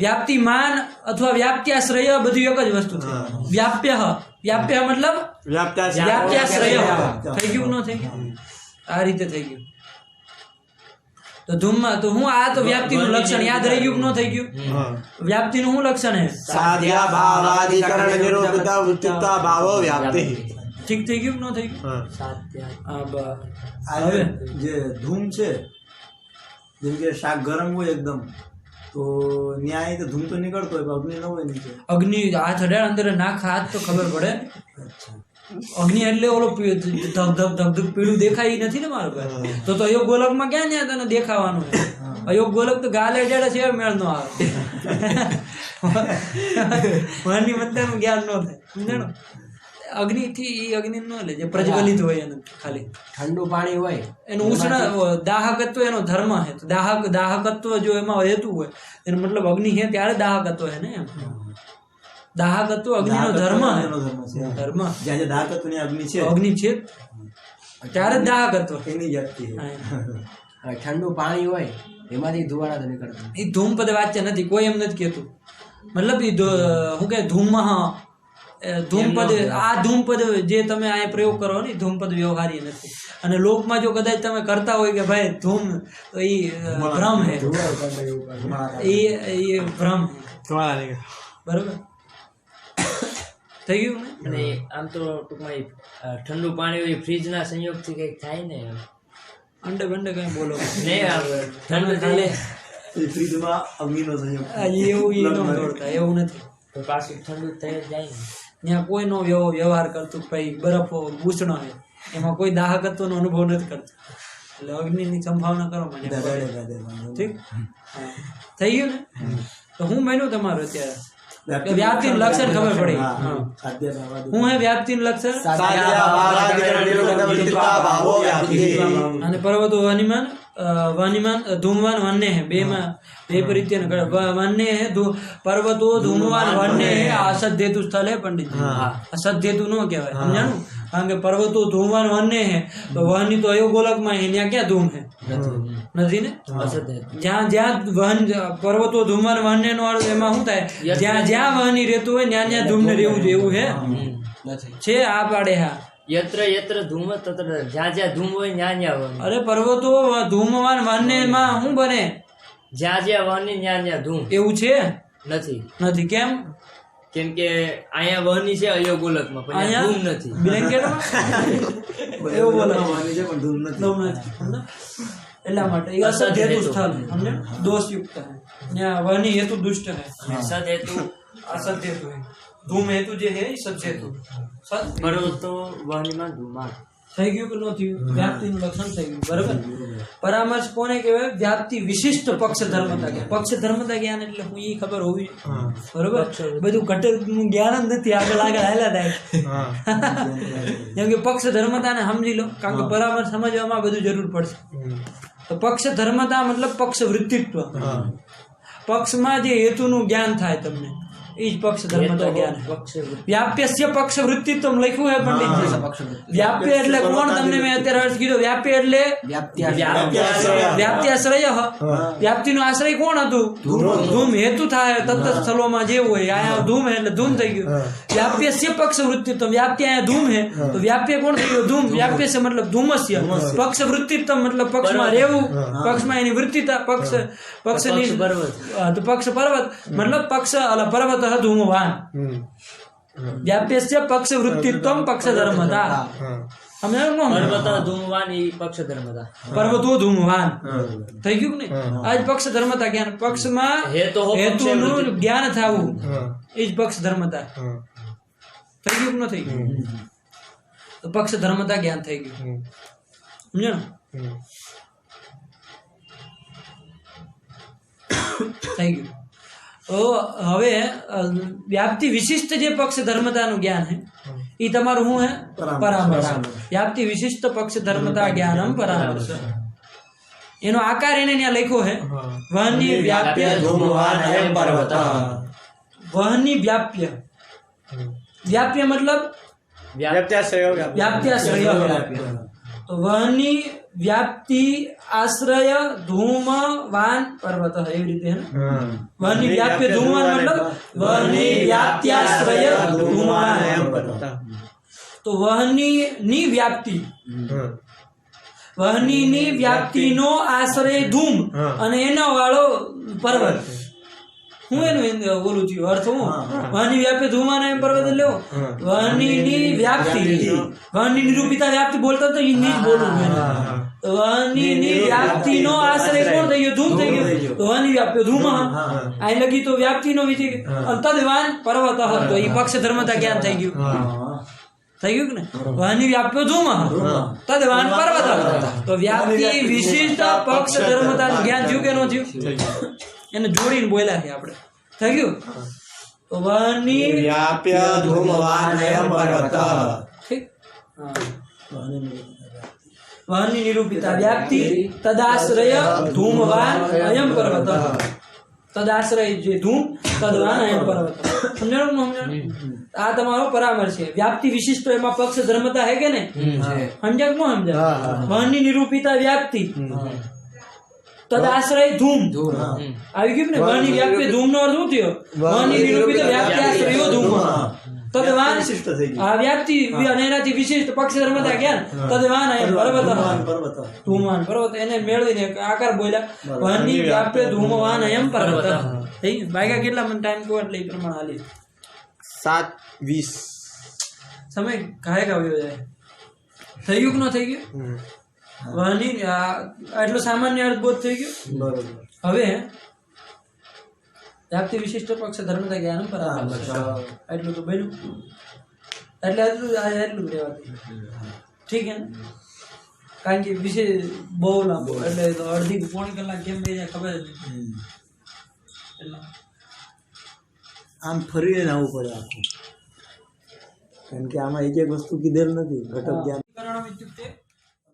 વ્યાપ્તિમાન અથવા વ્યાપ્ત્યાશ્રય બધું એક જ વસ્તુ છે. વ્યાપ્ય મતલબ વ્યાપ્ત્યાશ્રય. થઈ ગયું ન થઈ ગયું? આ રીતે થઈ ગયું. તો ધૂમમાં તો હું આ તો વ્યાપ્તિ નું લક્ષણ યાદ રહી ગયું ન થઈ ગયું? વ્યાપ્તિ નું શું લક્ષણ હે? ઠીક થઈ ગયું ન થઈ ગયું? હવે જે ધૂમ છે, જેમ કે શાક ગરમ હોય એકદમ, તો ન્યાય તો ધૂમ તો નીકળતો હોય, અગ્નિ ન હોય નીચે. અગ્નિ હાથ અડાડ અંદર નાખ હાથ તો ખબર પડે. અગ્નિ એટલે ઓલો ધક પીળું દેખાય નથી ને મારો ભાઈ. તો અયોગ ગોલક માં ક્યાં તને દેખાવાનું? અયોગ ગોલક તો ગાલે અડાડે છે, મેળ નો આવે. વહનની મતલબ જ્ઞાન ન થાય સમજાણો અગ્નિથી એ અગ્નિ ન લે જે પ્રજ્વલિત હોય એનું ખાલી ઠંડુ પાણી હોય એનું ઉષ્ણ દાહકત્વ એનો ધર્મ છે તો દાહકત્વ જો એમાં હેતુ હોય એનો મતલબ અગ્નિ છે ત્યારે દાહકત્વ છે ને એમ દાહકત્વ અગ્નિનો ધર્મ એનો ધર્મ છે છે ધર્મ જ્યાં જે દાહકત્વની અગ્નિ છે અગ્નિ છે ત્યારે જ દાહકત્વ એની જાતિ છે અને ઠંડુ પાણી હોય એમાંથી ધુવાડા તો નીકળતા એ ધૂમ પદ વાચ્ય નથી કોઈ એમ નથી કહેતું મતલબ એ શું કે ધૂમમાં ધૂમપદ આ ધૂમપદ જે તમે અહીંયા પ્રયોગ કરો ને ધૂમપદ વ્યવહારી નથી અને લોકમાં જો કદાચ તમે કરતા હોય કે ભાઈ ધૂમ તો એ ભ્રમ હે એ ભ્રમ હે બરોબર થઈ ગયું ને અને આમ તો ટૂંકમાં ઠંડુ પાણી હોય ફ્રીજના સંયોગથી કંઈક થાય ને અંડે બંડે કઈ બોલો નહીં આમ ઠંડુ થાય એ ફ્રીજમાં અગ્નિનો સંયોગ એવું એ ન દોડતા એવું નથી તો પાછું ઠંડુ થઈ જ જાય ને ત્યાં કોઈનો વ્યવહાર કરતું ભાઈ બરફો ઉષ્ણ છે એમાં કોઈ દાહકત્વનો અનુભવ નથી કરતો એટલે અગ્નિની સંભાવના કરો મને ઠીક હા. થઈ ગયું ને તો હું માન્યું તમારું અત્યારે વ્યાપ્તિનું લક્ષણ ખબર પડી હા. હું હે વ્યાપ્તિનું લક્ષણ અને પર્વતો વહનીમાન વહનીમાન ધૂમવાન વન્ય હે બેમાં બે પરિત્ય વન્ય હે પર્વતો ધૂમવાન વન્ય હે અસધ્યેતુ સ્થળ હે પંડિત અસધ્યેતુ ન કહેવાય સમજાણું કારણ કે પર્વતો ધૂમવાન વન્ય હે તો વહની તો અયો ગોલકમાં હે ત્યાં ક્યાં ધૂમ હે નથી ને જ્યાં જ્યાં વહન પર્વતો ધૂમવાન વન્ય નો અર્થ એમાં શું થાય જ્યાં જ્યાં વહની રહેતું હોય ત્યાં ત્યાં ધૂમ ને રહેવું જોઈએ એવું હે છે આ પાડે હા યત્ર યત્ર ધૂમ તત્ર જ્યાં જ્યાં ધૂમ હોય ત્યાં ત્યાં વહન અરે પર્વતો ધૂમવાન વન્યમાં શું બને જ્યાં જ્યાં વહની ત્યાં ત્યાં ધૂમ એવું છે નથી નથી કેમ કેમ કે અહીંયા વહની છે અયો ગોલકમાં પણ અહીંયા ધૂમ નથી બ્લેન્કેટમાં એવું બોલે છે પણ ધૂમ નથી ધૂમ નથી એટલા માટે એ અસદ હેતુ સ્થળ સમજે દોષયુક્ત है ત્યાં વહની હેતુ દુષ્ટ है સદ હેતુ असद हेतु है धूम हेतु जे है ई सद हेतु सद પર્વતો વહનીમાં ધૂમાન થઈ ગયું કે ન થયું વ્યાપ્તિનું લક્ષણ થઈ ગયું બરાબર પરામર્શ કોને કહેવાય વ્યાપ્તિ વિશિષ્ટ પક્ષ ધર્મતા જ્ઞાન પક્ષ ધર્મતા જ્ઞાન એટલે હું એ ખબર હોવી બરોબર બધું ઘટકનું જ્ઞાન જ નથી આગળ હાલ્યા થાય જેમ કે પક્ષ ધર્મતાને સમજી લો કારણ કે પરામર્શ સમજવામાં બધું જરૂર પડશે તો પક્ષ ધર્મતા મતલબ પક્ષ વૃત્તિત્વ પક્ષમાં જે હેતુનું જ્ઞાન થાય તમને એ જ પક્ષ ધર્મતા જ્ઞાન વ્યાપ્યસ્ય પક્ષ વૃત્તિત્વ લખ્યું હે પંડિતજી વ્યાપ્ય એટલે કોણ તમને મેં અત્યારે અર્થ કીધો વ્યાપ્ય એટલે વ્યાપ્ત્યાશ્રય વ્યાપ્તિનો આશ્રય કોણ હતું ધૂમ હેતુ થાય તત્ત સ્થળોમાં જે હોય અહીંયા ધૂમ એટલે ધૂમ થઈ ગયું વ્યાપ્યસ્ય પક્ષ વૃત્તિત્વ વ્યાપ્તિ અહીંયા ધૂમ હે તો વ્યાપ્ય કોણ થઈ ગયું ધૂમ વ્યાપ્ય છે મતલબ ધૂમસ્ય પક્ષ વૃત્તિત્વ મતલબ પક્ષમાં રહેવું પક્ષમાં એની વૃત્તિતા પક્ષની તો પક્ષ પર્વત મતલબ પક્ષ અલા પર્વત ધૂમવાન વ્યાપ્યસ્ય પક્ષ વૃત્તિત્વ પક્ષ ધર્મતા પર્વત ધૂમવાન એ પક્ષ ધર્મતા પર્વતો ધૂમવાન થઈ ગયું ને આજ પક્ષ ધર્મતા જ્ઞાન પક્ષમાં હેતુનું જ્ઞાન થવું એ જ પક્ષ ધર્મતા થઈ ગયું ન થઈ ગયું તો પક્ષ ધર્મતા જ્ઞાન થઈ ગયું સમજ્યો થઈ ગયું તો હવે વ્યાપ્તિ વિશિષ્ટ જે પક્ષ ધર્મતાનું જ્ઞાન है એ તમારું શું હે પરામર્શ વ્યાપ્તિ વિશિષ્ટ પક્ષ ધર્મતા જ્ઞાનમ પરામર્શ એનો આકાર એને ત્યાં લખ્યો હે વહની વ્યાપ્ય વહની વ્યાપ્ય વ્યાપ્ય મતલબ વ્યાપ્ત્યાશ્રય તો વહની વ્યાપ્તિ આશ્રય ધૂમ વાન પર્વત એવી રીતે હે ને વહની વ્યાપ્ય ધૂમવાન મતલબ વહની વ્યાપ્ત્યાશ્રય ધૂમવાન તો વહની ની વ્યાપ્તિ વહની ની વ્યાપ્તિનો આશ્રય ધૂમ અને એનો વાળો પર્વત હું એનું બોલું છું અર્થ હું વહની વ્યાપ્ય ધૂમાન એમ પર્વત લેવો વહની ની વ્યાપ્તિ વહની નિરૂપિતા વ્યાપ્તિ બોલતો તો ઈ જ બોલું વહની ની વ્યાપ્તિ નો આશ્રય કોણ થઈ ગયો ધૂમ થઈ ગયો તો વહની વ્યાપ્ય ધૂમ આઈ લગી તો વ્યાપ્તિ નો વિધિ તદવાન પર્વત તો ઈ પક્ષ ધર્મતા જ્ઞાન થઈ ગયું થઈ ગયું ને વહની વ્યાપ્યો ધૂમ તદવાન પર્વત તો વ્યાપ્તિ વિશિષ્ટ પક્ષ ધર્મતા જ્ઞાન થયું કે ન થયું એને જોડીને બોલ્યા છે આપણે થઈ ગયું વહની વ્યાપ્ય ધૂમવાનયમ પર્વતઃ. ઠીક વહની નિરૂપિતા વ્યાપ્તિ તદાશ્રય ધૂમવાન અયમ પર્વત તદાશ્રય જે ધૂમ તદવાન અયમ પર્વત સમજાણું આ તમારો પરામર્શ છે વ્યાપ્તિ વિશિષ્ટ એમાં પક્ષ ધર્મતા હે કે ને સમજાય કે ન સમજાય વહની નિરૂપિતા વ્યાપ્તિ તદાશ્રય ધૂમ આવી ગયું ને વહની વ્યાપ્તિ ધૂમ નો અર્થ શું થયો વહની નિરૂપિતા વ્યાપ્તિ આશ્રયો ધૂમ તદવાન વિશિષ્ટ થઈ ગયું. આ વ્યાપ્તિ અને એનાથી વિશિષ્ટ પક્ષ ધર્મતા જ્ઞાન તદવાન અયમ પર્વત પર્વત ધૂમવાન પર્વત એને મેળવીને એક આકાર બોલ્યા વહની વ્યાપ્ય ધૂમવાન અયમ પર્વત થઈ ગયું ભાગ્યા કેટલા મને ટાઈમ કહો એટલે એ પ્રમાણે હાલી 7:20. સમય ઘાય ગાવ્યો જાય થઈ ગયું કે ન થઈ ગયું વહની એટલો સામાન્ય અર્થ બોધ થઈ ગયો બરોબર. હવે વ્યાપ્તિ વિશિષ્ટ પક્ષ ધર્મતા જ્ઞાન પરામર્શ એટલું તો બન્યું એટલે એટલું રહેવાતું ઠીક હે ને કારણ કે વિશે બહુ લાંબો એટલે તો અડધી પોણી કલાક કેમ થઈ જાય ખબર જ નથી એટલે આમ ફરીને આવવું પડે આખું કારણ કે આમાં એક એક વસ્તુ કીધેલ નથી ઘટક જ્ઞાન કારણમ ઇત્યુક્તે